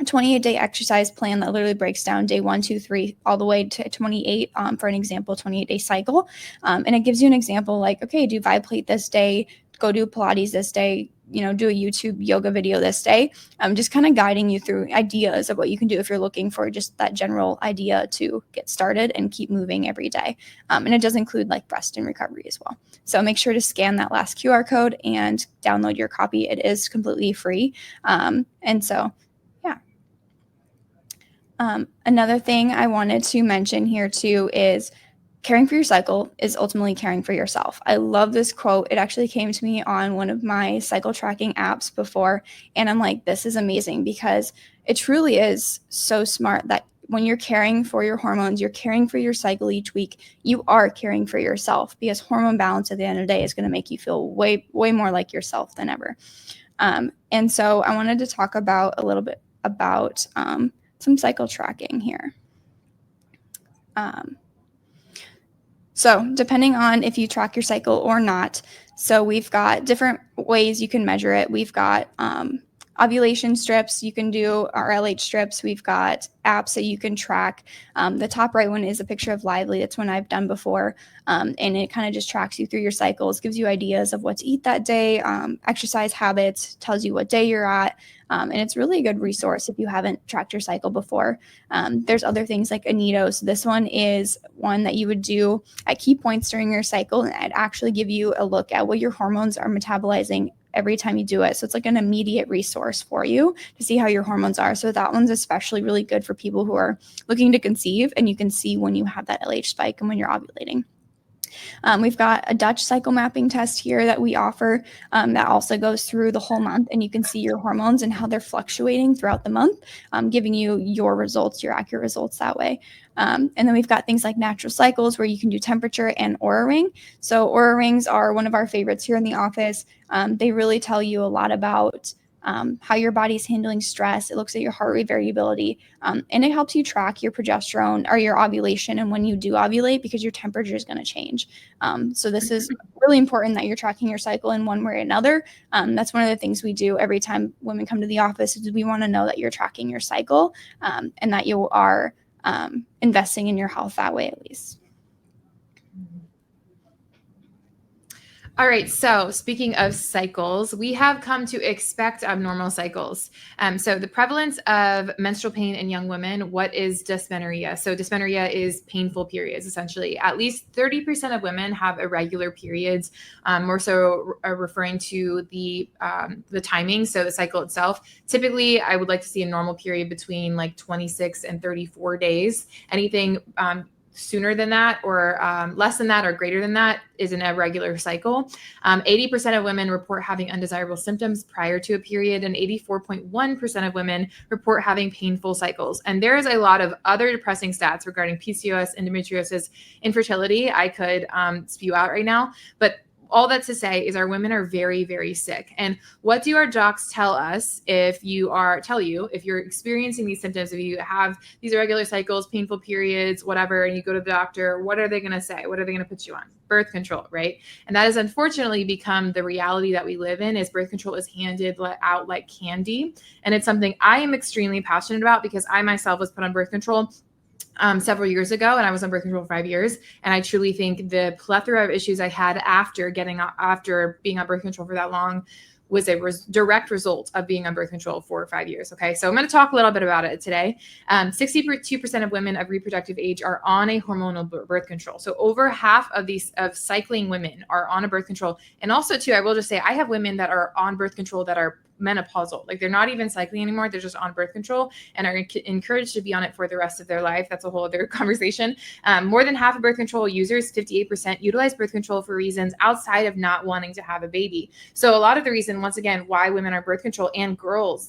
a 28-day exercise plan that literally breaks down day 1, 2, 3, all the way to 28 for an example 28-day cycle. And it gives you an example like, okay, do Viplate this day, go do Pilates this day, do a YouTube yoga video this day. Just kind of guiding you through ideas of what you can do if you're looking for just that general idea to get started and keep moving every day. And it does include like rest and recovery as well. So make sure to scan that last QR code and download your copy. It is completely free. And so, yeah. Another thing I wanted to mention here too is caring for your cycle is ultimately caring for yourself. I love this quote. It actually came to me on one of my cycle tracking apps before, and I'm like, this is amazing because it truly is so smart that when you're caring for your hormones, you're caring for your cycle each week, you are caring for yourself because hormone balance at the end of the day is going to make you feel way, way more like yourself than ever. And so I wanted to talk about a little bit about some cycle tracking here. So depending on if you track your cycle or not, so we've got different ways you can measure it. We've got ovulation strips, you can do RLH strips. We've got apps that you can track. The top right one is a picture of Lively. That's one I've done before. And it kind of just tracks you through your cycles, gives you ideas of what to eat that day, exercise habits, tells you what day you're at. And it's really a good resource if you haven't tracked your cycle before. There's other things like Anito. So this one is one that you would do at key points during your cycle, and it'd actually give you a look at what your hormones are metabolizing every time you do it. So it's like an immediate resource for you to see how your hormones are. So that one's especially really good for people who are looking to conceive, and you can see when you have that LH spike and when you're ovulating. We've got a Dutch cycle mapping test here that we offer that also goes through the whole month, and you can see your hormones and how they're fluctuating throughout the month, giving you your results, your accurate results that way. And then we've got things like natural cycles where you can do temperature and Oura Ring. So Oura Rings are one of our favorites here in the office. They really tell you a lot about how your body's handling stress. It looks at your heart rate variability, and it helps you track your progesterone or your ovulation and when you do ovulate because your temperature is going to change. So this is really important that you're tracking your cycle in one way or another. That's one of the things we do every time women come to the office is we want to know that you're tracking your cycle and that you are investing in your health that way at least. All right. So speaking of cycles, we have come to expect abnormal cycles. So the prevalence of menstrual pain in young women, what is dysmenorrhea? So dysmenorrhea is painful periods, essentially. At least 30% of women have irregular periods, more so referring to the timing. So the cycle itself. Typically, I would like to see a normal period between like 26 and 34 days. Anything sooner than that or less than that or greater than that is an irregular cycle. 80% of women report having undesirable symptoms prior to a period, and 84.1% of women report having painful cycles. And there is a lot of other depressing stats regarding PCOS, endometriosis, infertility I could spew out right now, but all that to say is our women are very, very sick. And what do our docs tell us if you're experiencing these symptoms, if you have these irregular cycles, painful periods, whatever, and you go to the doctor, what are they going to say? What are they going to put you on? Birth control, right? And that has unfortunately become the reality that we live in, is birth control is handed out like candy. And it's something I am extremely passionate about because I myself was put on birth control several years ago, and I was on birth control for 5 years. And I truly think the plethora of issues I had after being on birth control for that long was a direct result of being on birth control for 5 years. Okay. So I'm going to talk a little bit about it today. 62% of women of reproductive age are on a hormonal birth control. So over half of cycling women are on a birth control. And also too, I will just say, I have women that are on birth control that are menopausal. Like they're not even cycling anymore. They're just on birth control and are encouraged to be on it for the rest of their life. That's a whole other conversation. More than half of birth control users, 58%, utilize birth control for reasons outside of not wanting to have a baby. So a lot of the reason, once again, why women are on birth control and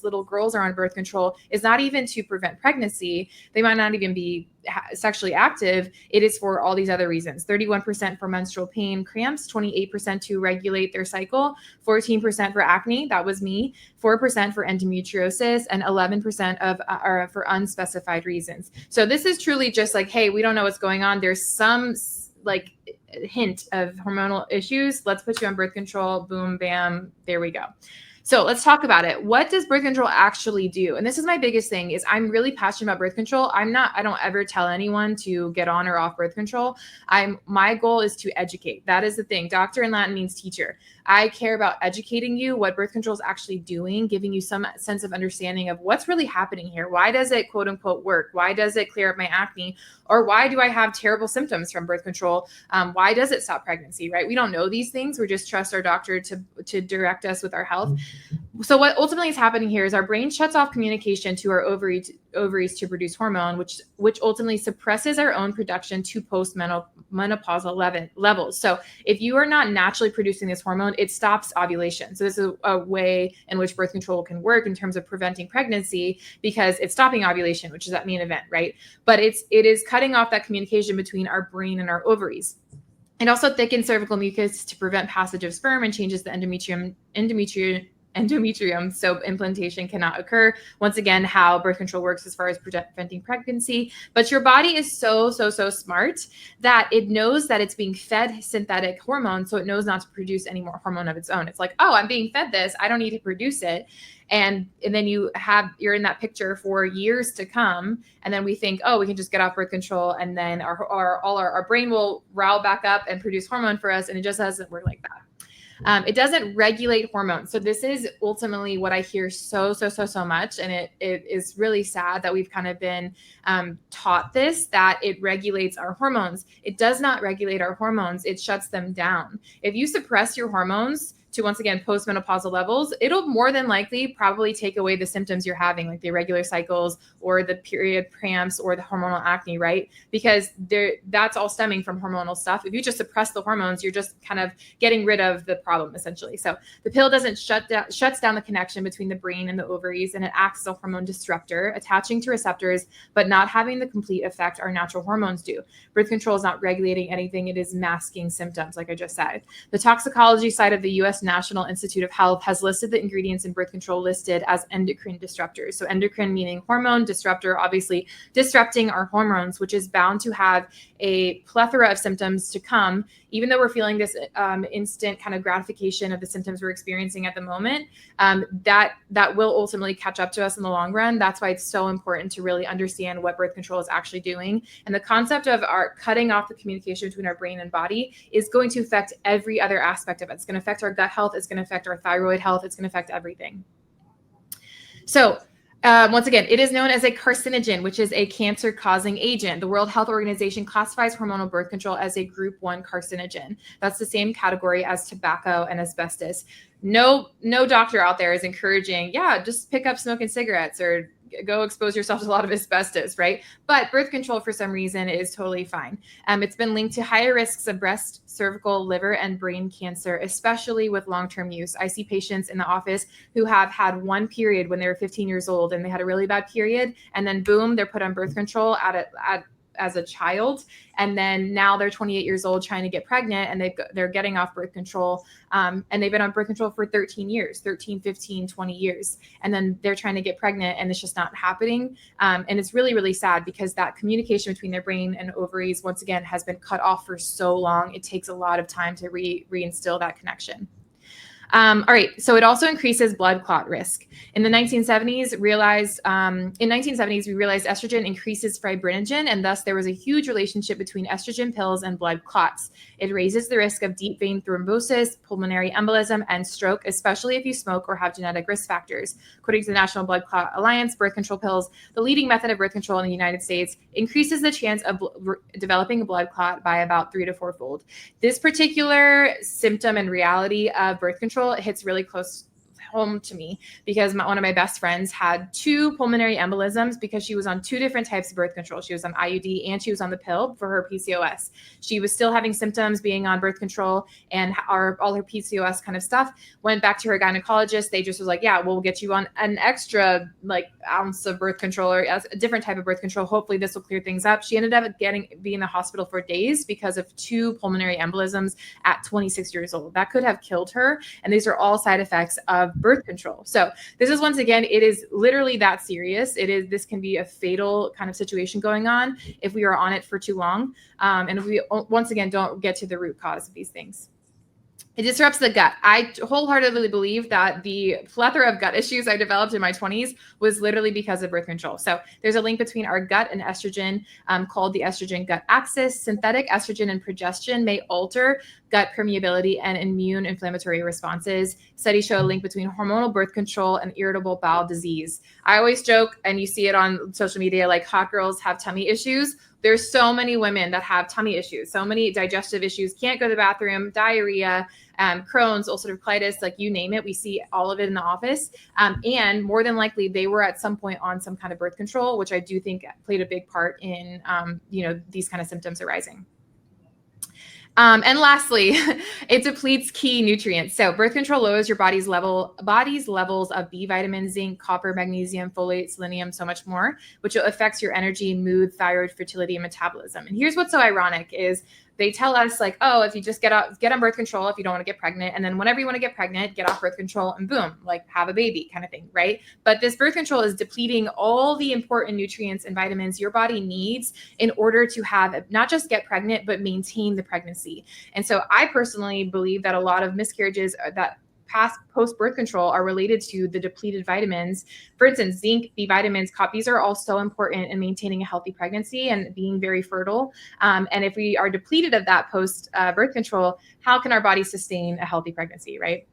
little girls are on birth control is not even to prevent pregnancy. They might not even be sexually active. It is for all these other reasons. 31% for menstrual pain, cramps, 28% to regulate their cycle, 14% for acne, that was me, 4% for endometriosis, and 11% are for unspecified reasons. So this is truly just like, hey, we don't know what's going on. There's some like hint of hormonal issues. Let's put you on birth control. Boom, bam, there we go. So let's talk about it. What does birth control actually do? And this is my biggest thing is I'm really passionate about birth control. I don't ever tell anyone to get on or off birth control. My goal is to educate. That is the thing. Doctor in Latin means teacher. I care about educating you what birth control is actually doing, giving you some sense of understanding of what's really happening here. Why does it quote unquote work? Why does it clear up my acne? Or why do I have terrible symptoms from birth control? Why does it stop pregnancy, right? We don't know these things. We just trust our doctor to direct us with our health. So what ultimately is happening here is our brain shuts off communication to our ovaries to produce hormone, which ultimately suppresses our own production to postmenopausal levels. So if you are not naturally producing this hormone, it stops ovulation. So this is a way in which birth control can work in terms of preventing pregnancy because it's stopping ovulation, which is that main event, right? But it is cutting off that communication between our brain and our ovaries. It also thickens cervical mucus to prevent passage of sperm and changes the endometrium, so implantation cannot occur. Once again, how birth control works as far as preventing pregnancy. But your body is so smart that it knows that it's being fed synthetic hormones, so it knows not to produce any more hormone of its own. It's like, oh, I'm being fed this, I don't need to produce it. And then you're in that picture for years to come. And then we think, oh, we can just get off birth control. And then our brain will rile back up and produce hormone for us. And it just doesn't work like that. It doesn't regulate hormones. So this is ultimately what I hear so much. And it is really sad that we've kind of been taught this, that it regulates our hormones. It does not regulate our hormones. It shuts them down. If you suppress your hormones to, once again, postmenopausal levels, it'll more than likely probably take away the symptoms you're having, like the irregular cycles or the period cramps or the hormonal acne, right? Because that's all stemming from hormonal stuff. If you just suppress the hormones, you're just kind of getting rid of the problem, essentially. So the pill shuts down the connection between the brain and the ovaries, and it acts as a hormone disruptor, attaching to receptors, but not having the complete effect our natural hormones do. Birth control is not regulating anything. It is masking symptoms, like I just said. The toxicology side of the U.S. National Institute of Health has listed the ingredients in birth control listed as endocrine disruptors. So endocrine meaning hormone, disruptor, obviously disrupting our hormones, which is bound to have a plethora of symptoms to come. Even though we're feeling this instant kind of gratification of the symptoms we're experiencing at the moment, that will ultimately catch up to us in the long run. That's why it's so important to really understand what birth control is actually doing. And the concept of our cutting off the communication between our brain and body is going to affect every other aspect of it. It's going to affect our gut health. It's going to affect our thyroid health. It's going to affect everything. So once again, it is known as a carcinogen, which is a cancer-causing agent. The World Health Organization classifies hormonal birth control as a group 1 carcinogen. That's the same category as tobacco and asbestos. No doctor out there is encouraging, just pick up smoking cigarettes or go expose yourself to a lot of asbestos, right? But birth control, for some reason, is totally fine. It's been linked to higher risks of breast, cervical, liver, and brain cancer, especially with long-term use. I see patients in the office who have had one period when they were 15 years old and they had a really bad period, and then boom, they're put on birth control as a child, and then now they're 28 years old trying to get pregnant, and they're getting off birth control, and they've been on birth control for 13 years, 13, 15, 20 years, and then they're trying to get pregnant, and it's just not happening. And it's really, really sad because that communication between their brain and ovaries, once again, has been cut off for so long. It takes a lot of time to reinstill that connection. All right. So it also increases blood clot risk. In the 1970s, we realized estrogen increases fibrinogen, and thus there was a huge relationship between estrogen pills and blood clots. It raises the risk of deep vein thrombosis, pulmonary embolism, and stroke, especially if you smoke or have genetic risk factors. According to the National Blood Clot Alliance, birth control pills, the leading method of birth control in the United States, increases the chance of developing a blood clot by about 3 to 4-fold. This particular symptom and reality of birth control hits really close home to me because one of my best friends had 2 pulmonary embolisms because she was on 2 different types of birth control. She was on IUD and she was on the pill for her PCOS. She was still having symptoms being on birth control and all her PCOS kind of stuff. Went back to her gynecologist. They just was like, yeah, we'll get you on an extra ounce of birth control or a different type of birth control. Hopefully this will clear things up. She ended up being in the hospital for days because of 2 pulmonary embolisms at 26 years old. That could have killed her. And these are all side effects of birth control. So this is, once again, it is literally that serious. This can be a fatal kind of situation going on if we are on it for too long. And if we, once again, don't get to the root cause of these things. It disrupts the gut. I wholeheartedly believe that the plethora of gut issues I developed in my 20s was literally because of birth control. So there's a link between our gut and estrogen called the estrogen gut axis. Synthetic estrogen and progestin may alter gut permeability and immune inflammatory responses. Studies show a link between hormonal birth control and irritable bowel disease. I always joke, and you see it on social media, like hot girls have tummy issues. There's so many women that have tummy issues, so many digestive issues, can't go to the bathroom, diarrhea, Crohn's, ulcerative colitis, like you name it. We see all of it in the office. And more than likely, they were at some point on some kind of birth control, which I do think played a big part in, these kind of symptoms arising. And lastly, it depletes key nutrients. So birth control lowers your body's levels of B vitamins, zinc, copper, magnesium, folate, selenium, so much more, which affects your energy, mood, thyroid, fertility, and metabolism. And here's what's so ironic is they tell us like, oh, if you just get on birth control if you don't want to get pregnant, and then whenever you want to get pregnant, get off birth control and boom, like have a baby kind of thing, right? But this birth control is depleting all the important nutrients and vitamins your body needs in order to have not just get pregnant, but maintain the pregnancy. And so I personally believe that a lot of miscarriages that post-birth control are related to the depleted vitamins. For instance, zinc, B vitamins, these are all so important in maintaining a healthy pregnancy and being very fertile. And if we are depleted of that post-birth control, how can our body sustain a healthy pregnancy, right?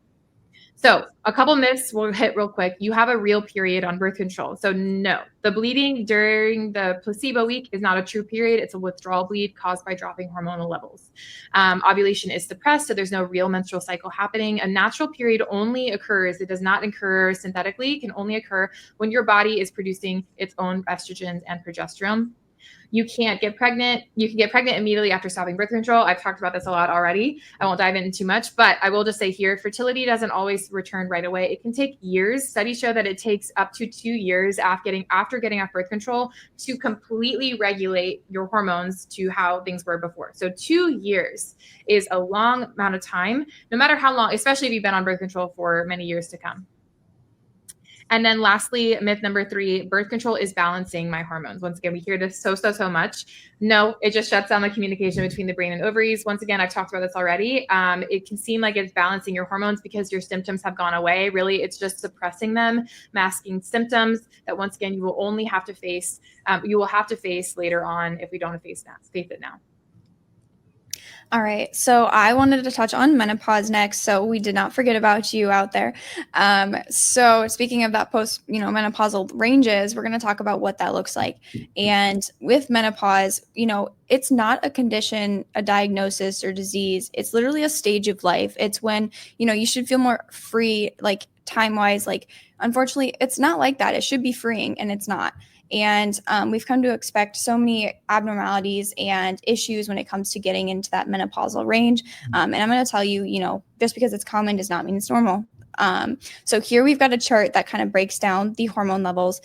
So a couple myths we'll hit real quick. You have a real period on birth control. So no, the bleeding during the placebo week is not a true period. It's a withdrawal bleed caused by dropping hormonal levels. Ovulation is suppressed, so there's no real menstrual cycle happening. A natural period only occurs. It does not occur synthetically. It can only occur when your body is producing its own estrogens and progesterone. You can't get pregnant. You can get pregnant immediately after stopping birth control. I've talked about this a lot already. I won't dive into too much, but I will just say here, fertility doesn't always return right away. It can take years. Studies show that it takes up to 2 years after getting off birth control to completely regulate your hormones to how things were before. So 2 years is a long amount of time, no matter how long, especially if you've been on birth control for many years to come. And then lastly, myth number 3, birth control is balancing my hormones. Once again, we hear this so much. No, it just shuts down the communication between the brain and ovaries. Once again, I've talked about this already. It can seem like it's balancing your hormones because your symptoms have gone away. Really, it's just suppressing them, masking symptoms that once again, you will only have to face, later on if we don't face it now. All right, so I wanted to touch on menopause next, so we did not forget about you out there. So speaking of that menopausal ranges, we're going to talk about what that looks like. And with menopause, it's not a condition, a diagnosis, or disease. It's literally a stage of life. It's when, you should feel more free, like time-wise. Like, unfortunately, it's not like that. It should be freeing, and it's not. And we've come to expect so many abnormalities and issues when it comes to getting into that menopausal range. And I'm going to tell you, just because it's common does not mean it's normal. So here we've got a chart that kind of breaks down the hormone levels.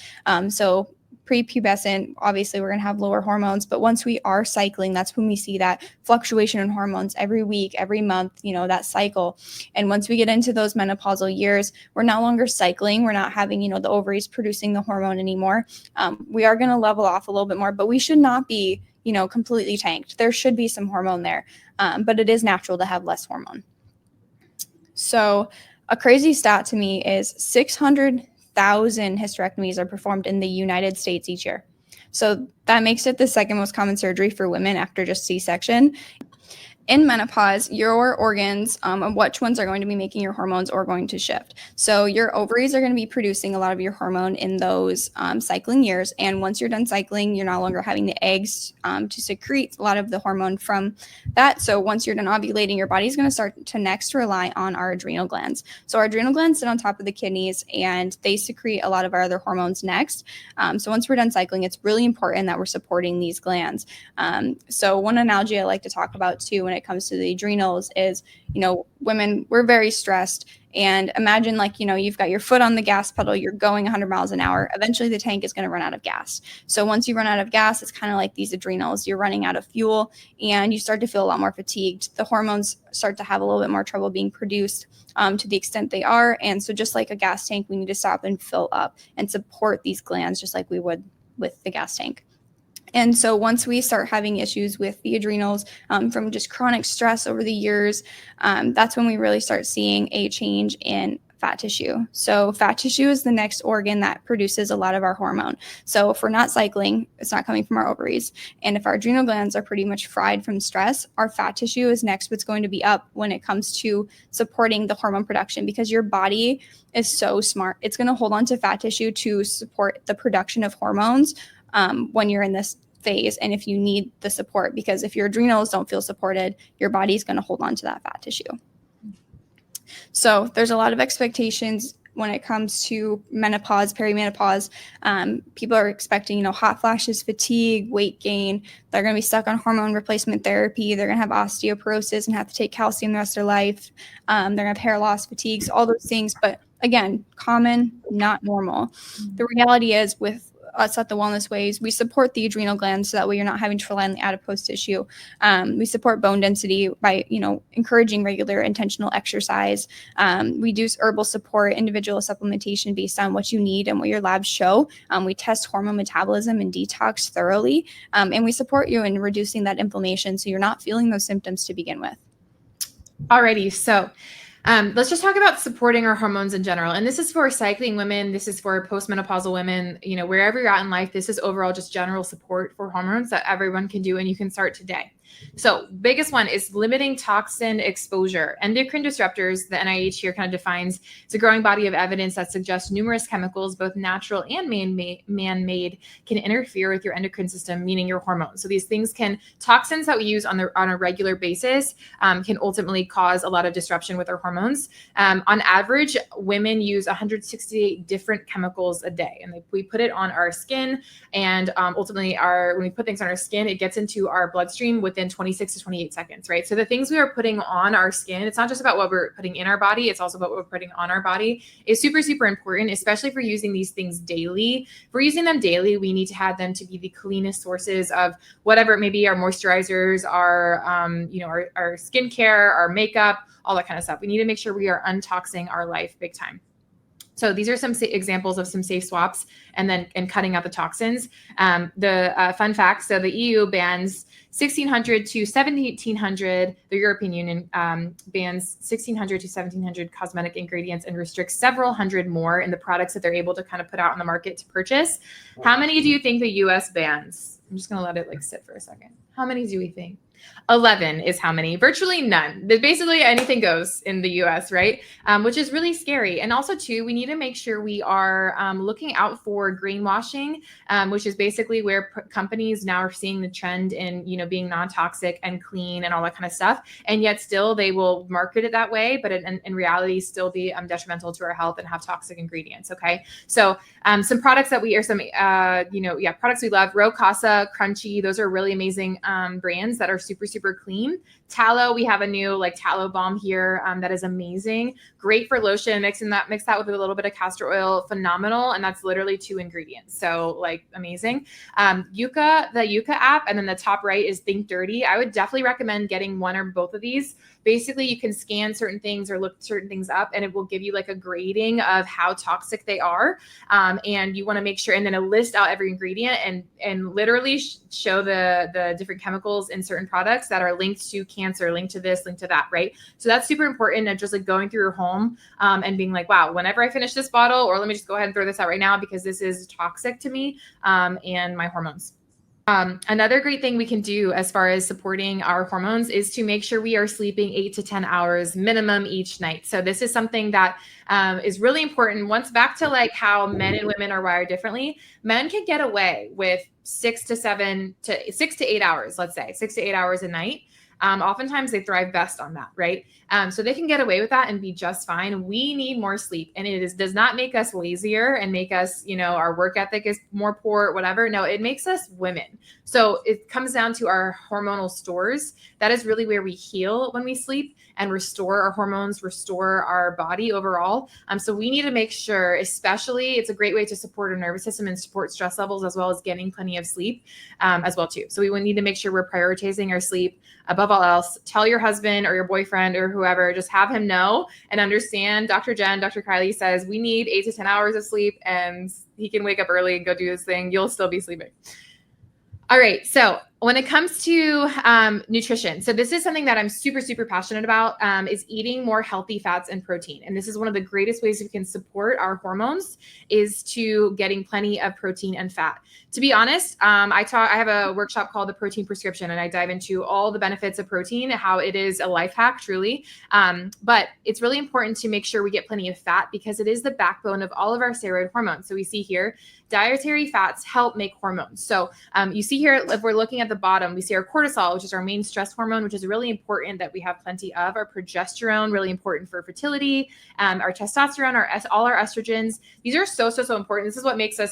So prepubescent, obviously we're going to have lower hormones, but once we are cycling, that's when we see that fluctuation in hormones every week, every month, that cycle. And once we get into those menopausal years, we're no longer cycling. We're not having, the ovaries producing the hormone anymore. We are going to level off a little bit more, but we should not be, completely tanked. There should be some hormone there, but it is natural to have less hormone. So A crazy stat to me is 600,000 hysterectomies are performed in the United States each year. So that makes it the second most common surgery for women after just C-section. In menopause, your organs, which ones are going to be making your hormones or going to shift. So your ovaries are going to be producing a lot of your hormone in those cycling years. And once you're done cycling, you're no longer having the eggs to secrete a lot of the hormone from that. So once you're done ovulating, your body's going to start to next rely on our adrenal glands. So our adrenal glands sit on top of the kidneys and they secrete a lot of our other hormones next. So once we're done cycling, it's really important that we're supporting these glands. So one analogy I like to talk about too when it comes to the adrenals is, women, we're very stressed. And imagine you've got your foot on the gas pedal, you're going 100 miles an hour. Eventually the tank is going to run out of gas. So once you run out of gas, it's kind of like these adrenals. You're running out of fuel and you start to feel a lot more fatigued. The hormones start to have a little bit more trouble being produced to the extent they are. And so just like a gas tank, we need to stop and fill up and support these glands just like we would with the gas tank. And so once we start having issues with the adrenals from just chronic stress over the years, that's when we really start seeing a change in fat tissue. So fat tissue is the next organ that produces a lot of our hormone. So if we're not cycling, it's not coming from our ovaries. And if our adrenal glands are pretty much fried from stress, our fat tissue is next what's going to be up when it comes to supporting the hormone production, because your body is so smart. It's going to hold on to fat tissue to support the production of hormones when you're in this phase and if you need the support, because if your adrenals don't feel supported, your body's going to hold on to that fat tissue. So there's a lot of expectations when it comes to menopause, perimenopause. People are expecting, hot flashes, fatigue, weight gain. They're going to be stuck on hormone replacement therapy. They're going to have osteoporosis and have to take calcium the rest of their life. They're going to have hair loss, fatigues, all those things. But again, common, not normal. The reality is with us at the Wellness Ways, we support the adrenal glands so that way you're not having to rely on the adipose tissue. We support bone density by, encouraging regular intentional exercise. We do herbal support, individual supplementation based on what you need and what your labs show. We test hormone metabolism and detox thoroughly. And we support you in reducing that inflammation so you're not feeling those symptoms to begin with. Alrighty, so let's just talk about supporting our hormones in general. And this is for cycling women. This is for postmenopausal women, wherever you're at in life, this is overall just general support for hormones that everyone can do. And you can start today. So biggest one is limiting toxin exposure. Endocrine disruptors, the NIH here kind of defines, it's a growing body of evidence that suggests numerous chemicals, both natural and man-made, can interfere with your endocrine system, meaning your hormones. So these things toxins that we use on a regular basis can ultimately cause a lot of disruption with our hormones. On average, women use 168 different chemicals a day, and we put it on our skin. And ultimately, when we put things on our skin, it gets into our bloodstream within 26 to 28 seconds, right? So the things we are putting on our skin, it's not just about what we're putting in our body, it's also about what we're putting on our body, is super, super important, especially for using these things daily. If we're using them daily, we need to have them to be the cleanest sources of whatever it may be, our moisturizers, our skincare, our makeup, all that kind of stuff. We need to make sure we are untoxing our life big time. So these are some examples of some safe swaps and cutting out the toxins. The fun facts, so the EU bans 1,600 to 1,700, the European Union bans 1,600 to 1,700 cosmetic ingredients and restricts several hundred more in the products that they're able to kind of put out on the market to purchase. How many do you think the US bans? I'm just going to let it sit for a second. How many do we think? 11 is how many? Virtually none. Basically anything goes in the US, right? Which is really scary. And also too, we need to make sure we are looking out for greenwashing, which is basically where companies now are seeing the trend in, being non-toxic and clean and all that kind of stuff. And yet still they will market it that way, but in reality still be detrimental to our health and have toxic ingredients. Okay. So some products that products we love, Ro Casa, Crunchy, those are really amazing brands that are super, super clean. Tallow, we have a new tallow balm here that is amazing. Great for lotion. Mix that with a little bit of castor oil, phenomenal. And that's literally 2 ingredients. So amazing. Yuka, the Yuka app, and then the top right is Think Dirty. I would definitely recommend getting one or both of these. Basically, you can scan certain things or look certain things up, and it will give you a grading of how toxic they are. And you want to make sure, and then a list out every ingredient and literally show the different chemicals in certain products products that are linked to cancer, linked to this, linked to that, right? So that's super important. And just like going through your home and being like, wow, whenever I finish this bottle, or let me just go ahead and throw this out right now because this is toxic to me and my hormones. Another great thing we can do as far as supporting our hormones is to make sure we are sleeping 8 to 10 hours minimum each night. So this is something that is really important. Once back to like how men and women are wired differently, men can get away with 6 to 8 hours, let's say 6 to 8 hours a night. Oftentimes they thrive best on that, right? So they can get away with that and be just fine. We need more sleep, and does not make us lazier and make us, our work ethic is more poor, whatever. No, it makes us women. So it comes down to our hormonal stores. That is really where we heal when we sleep and restore our hormones, restore our body overall. So we need to make sure, especially, it's a great way to support our nervous system and support stress levels, as well as getting plenty of sleep as well too. So we would need to make sure we're prioritizing our sleep above all else. Tell your husband or your boyfriend or whoever, just have him know and understand. Dr. Kylee says we need 8 to 10 hours of sleep, and he can wake up early and go do his thing. You'll still be sleeping. All right. So when it comes to nutrition, so this is something that I'm super, super passionate about, is eating more healthy fats and protein. And this is one of the greatest ways we can support our hormones, is to getting plenty of protein and fat. To be honest, I have a workshop called The Protein Prescription, and I dive into all the benefits of protein, how it is a life hack, truly. But it's really important to make sure we get plenty of fat, because it is the backbone of all of our steroid hormones. So we see here, dietary fats help make hormones. So you see here, if we're looking at the bottom, we see our cortisol, which is our main stress hormone, which is really important that we have plenty of. Our progesterone, really important for fertility. Our testosterone, all our estrogens. These are so important. This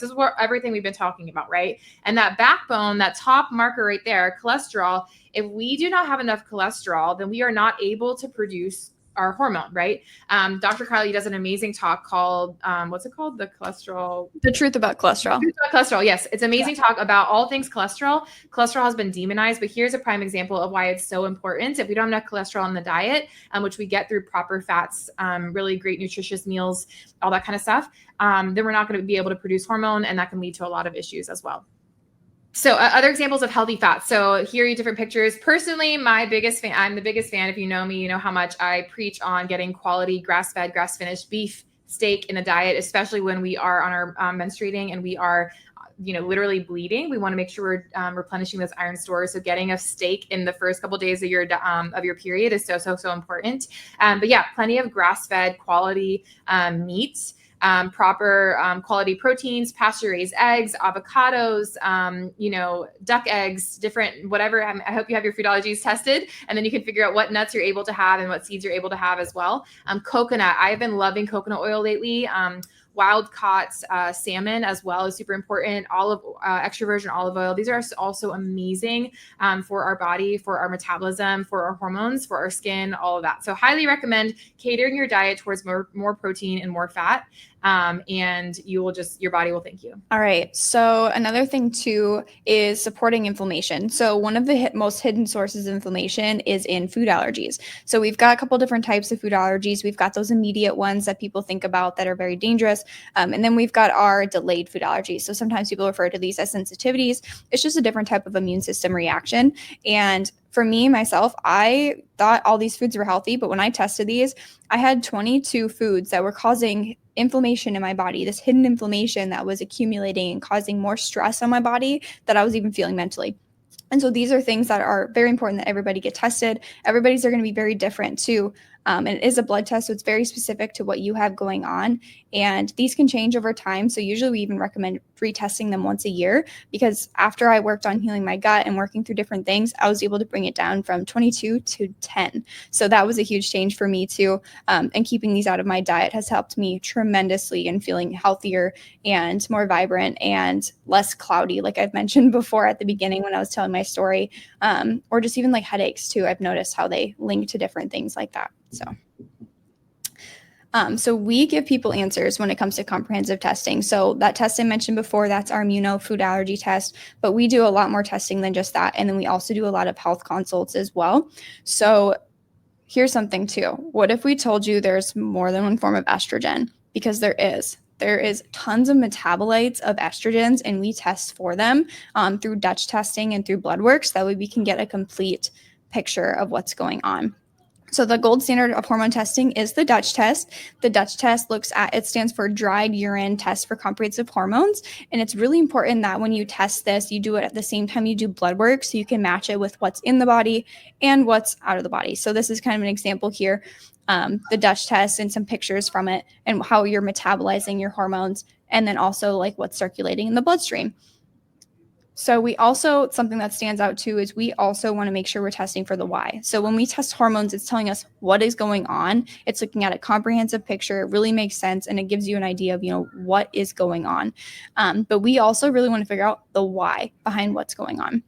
is what everything we've been talking about, right? And that backbone, that top marker right there, cholesterol, if we do not have enough cholesterol, then we are not able to produce our hormone, right? Dr. Kylee does an amazing talk called, what's it called? The Truth about cholesterol. Cholesterol. Yes. It's amazing talk about all things cholesterol. Cholesterol has been demonized, but here's a prime example of why it's so important. If we don't have enough cholesterol in the diet, which we get through proper fats, really great nutritious meals, all that kind of stuff, then we're not going to be able to produce hormone, and that can lead to a lot of issues as well. So other examples of healthy fats. So here are your different pictures. Personally, I'm the biggest fan. If you know me, you know how much I preach on getting quality grass-fed, grass-finished beef, steak in the diet, especially when we are on our menstruating and we are literally bleeding. We want to make sure we're replenishing those iron stores. So getting a steak in the first couple of days of your period is so important. But yeah, plenty of grass-fed quality meats. Proper quality proteins, pasture-raised eggs, avocados, duck eggs, different whatever. I hope you have your food allergies tested, and then you can figure out what nuts you're able to have and what seeds you're able to have as well. Coconut. I've been loving coconut oil lately. Wild caught salmon as well is super important. Extra virgin olive oil. These are also amazing for our body, for our metabolism, for our hormones, for our skin, all of that. So highly recommend catering your diet towards more protein and more fat. And your body will thank you. All right. So another thing too is supporting inflammation. So one of the most hidden sources of inflammation is in food allergies. So we've got a couple different types of food allergies. We've got those immediate ones that people think about that are very dangerous. And then we've got our delayed food allergies. So sometimes people refer to these as sensitivities. It's just a different type of immune system reaction. And for me, myself, I thought all these foods were healthy, but when I tested these, I had 22 foods that were causing inflammation in my body, this hidden inflammation that was accumulating and causing more stress on my body that I was even feeling mentally. And so these are things that are very important that everybody get tested. Everybody's are going to be very different too. And it is a blood test, so it's very specific to what you have going on. And these can change over time. So usually we even recommend retesting them once a year, because after I worked on healing my gut and working through different things, I was able to bring it down from 22 to 10. So that was a huge change for me too. And keeping these out of my diet has helped me tremendously in feeling healthier and more vibrant and less cloudy, like I've mentioned before at the beginning when I was telling my story, or just even like headaches too. I've noticed how they link to different things like that. So we give people answers when it comes to comprehensive testing. So that test I mentioned before, that's our immuno food allergy test, but we do a lot more testing than just that. And then we also do a lot of health consults as well. So here's something too. What if we told you there's more than one form of estrogen? Because there is. there is tons of metabolites of estrogens, and we test for them through Dutch testing and through blood work, so that way we can get a complete picture of what's going on. So the gold standard of hormone testing is the Dutch test. The Dutch test it stands for dried urine test for comprehensive hormones. And it's really important that when you test this, you do it at the same time you do blood work, so you can match it with what's in the body and what's out of the body. So this is kind of an example here, the Dutch test and some pictures from it and how you're metabolizing your hormones, and then also like what's circulating in the bloodstream. So something that stands out too is we also want to make sure we're testing for the why. So when we test hormones, it's telling us what is going on. It's looking at a comprehensive picture. It really makes sense, and it gives you an idea of, what is going on. But we also really want to figure out the why behind what's going on.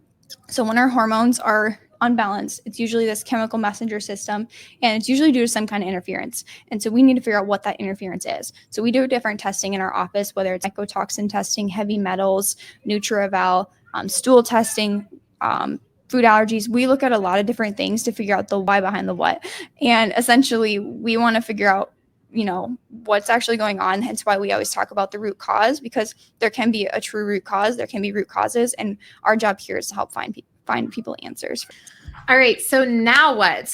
So when our hormones are unbalanced, it's usually this chemical messenger system, and it's usually due to some kind of interference. And so we need to figure out what that interference is. So we do different testing in our office, whether it's echotoxin testing, heavy metals, NutrEval, stool testing, food allergies. We look at a lot of different things to figure out the why behind the what. And essentially, we want to figure out what's actually going on. Hence why we always talk about the root cause, because there can be a true root cause. There can be root causes. And our job here is to help find people answers. All right. So now what?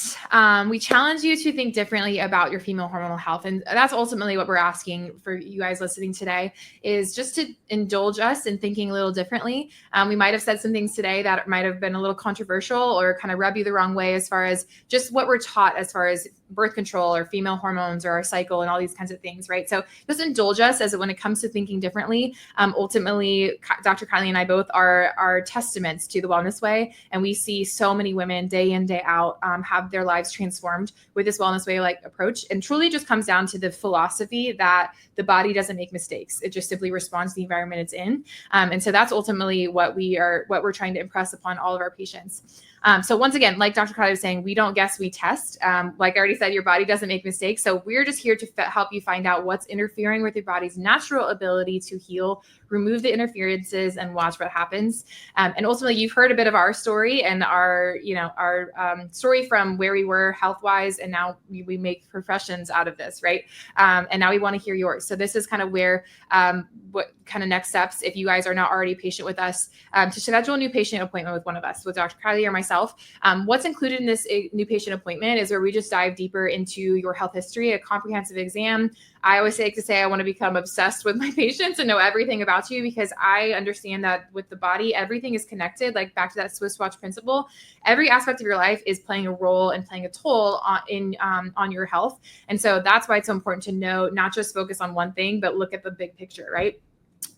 We challenge you to think differently about your female hormonal health. And that's ultimately what we're asking for you guys listening today, is just to indulge us in thinking a little differently. We might have said some things today that might have been a little controversial or kind of rub you the wrong way as far as just what we're taught as far as birth control or female hormones or our cycle and all these kinds of things, right? So just indulge us as when it comes to thinking differently. Ultimately, Dr. Kylee and I both are testaments to the wellness way. And we see so many women day in, day out have their lives transformed with this wellness way like approach. And truly just comes down to the philosophy that the body doesn't make mistakes. It just simply responds to the environment it's in. And so that's ultimately what we're trying to impress upon all of our patients. So once again, like Dr. Kylee was saying, we don't guess, we test. Like I already said, your body doesn't make mistakes. So we're just here to help you find out what's interfering with your body's natural ability to heal, remove the interferences, and watch what happens. And ultimately, you've heard a bit of our story and our story from where we were health-wise, and now we make professions out of this, right? And now we want to hear yours. So this is kind of where what kind of next steps, if you guys are not already patient with us, to schedule a new patient appointment with one of us, with Dr. Kylee or myself. What's included in this new patient appointment is where we just dive deeper into your health history, a comprehensive exam. I always like to say I want to become obsessed with my patients and know everything about you, because I understand that with the body, everything is connected, like back to that Swiss watch principle. Every aspect of your life is playing a role and playing a toll on your health. And so that's why it's so important to know, not just focus on one thing, but look at the big picture, right?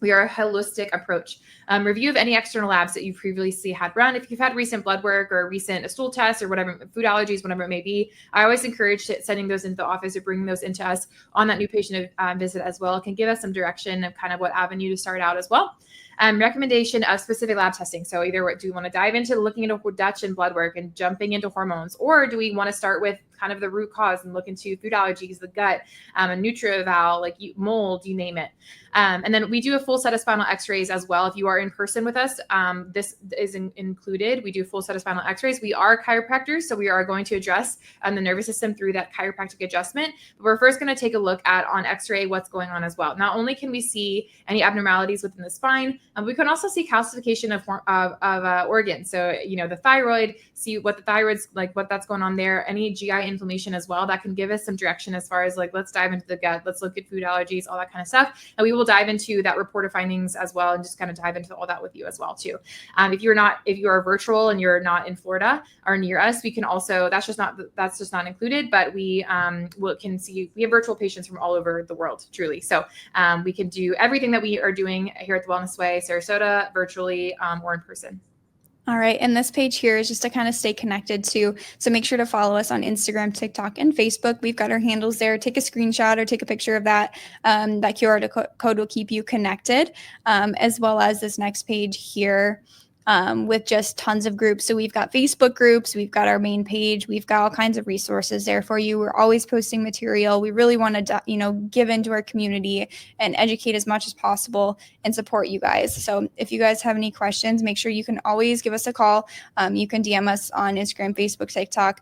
We are a holistic approach. Review of any external labs that you've previously had run. If you've had recent blood work or a stool test or whatever, food allergies, whatever it may be, I always encourage sending those into the office or bringing those into us on that new patient visit as well. It can give us some direction of kind of what avenue to start out as well. Recommendation of specific lab testing. So either do we want to dive into looking into Dutch and blood work and jumping into hormones, or do we want to start with kind of the root cause and look into food allergies, the gut, a NutrEval, like mold, you name it. And then we do a full set of spinal x-rays as well. If you are in person with us, this is included. We do a full set of spinal x-rays. We are chiropractors, so we are going to address the nervous system through that chiropractic adjustment. But we're first going to take a look at on x-ray what's going on as well. Not only can we see any abnormalities within the spine, we can also see calcification of organs. So, the thyroid, see what the thyroid's like, what that's going on there, any GI inflammation as well. That can give us some direction as far as like, let's dive into the gut, let's look at food allergies, all that kind of stuff. And we will dive into that report of findings as well, and just kind of dive into all that with you as well too. If you are virtual and you're not in Florida or near us, we can also, that's just not included, but we have virtual patients from all over the world, truly. So we can do everything that we are doing here at the Wellness Way, Sarasota, virtually or in person. All right. And this page here is just to kind of stay connected to. So make sure to follow us on Instagram, TikTok, and Facebook. We've got our handles there. Take a screenshot or take a picture of that. That QR code will keep you connected, as well as this next page here. with just tons of groups. So we've got Facebook groups, we've got our main page, we've got all kinds of resources there for you. We're always posting material. We really want to, give into our community and educate as much as possible and support you guys. So if you guys have any questions, make sure you can always give us a call. You can DM us on Instagram, Facebook, TikTok.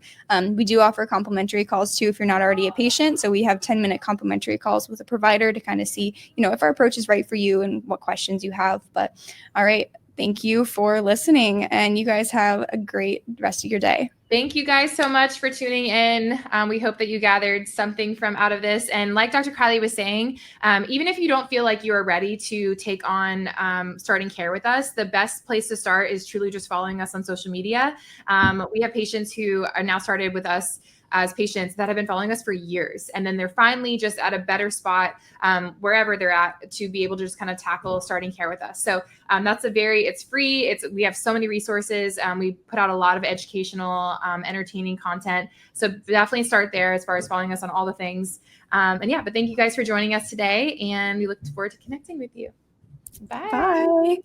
We do offer complimentary calls too if you're not already a patient. So we have 10-minute complimentary calls with a provider to kind of see, if our approach is right for you and what questions you have. But all right. Thank you for listening, and you guys have a great rest of your day. Thank you guys so much for tuning in. We hope that you gathered something from out of this. And like Dr. Kylee was saying, even if you don't feel like you are ready to take on starting care with us, the best place to start is truly just following us on social media. We have patients who are now started with us as patients that have been following us for years. And then they're finally just at a better spot wherever they're at to be able to just kind of tackle starting care with us. So it's free. We have so many resources. We put out a lot of educational, entertaining content. So definitely start there as far as following us on all the things. But thank you guys for joining us today. And we look forward to connecting with you. Bye. Bye.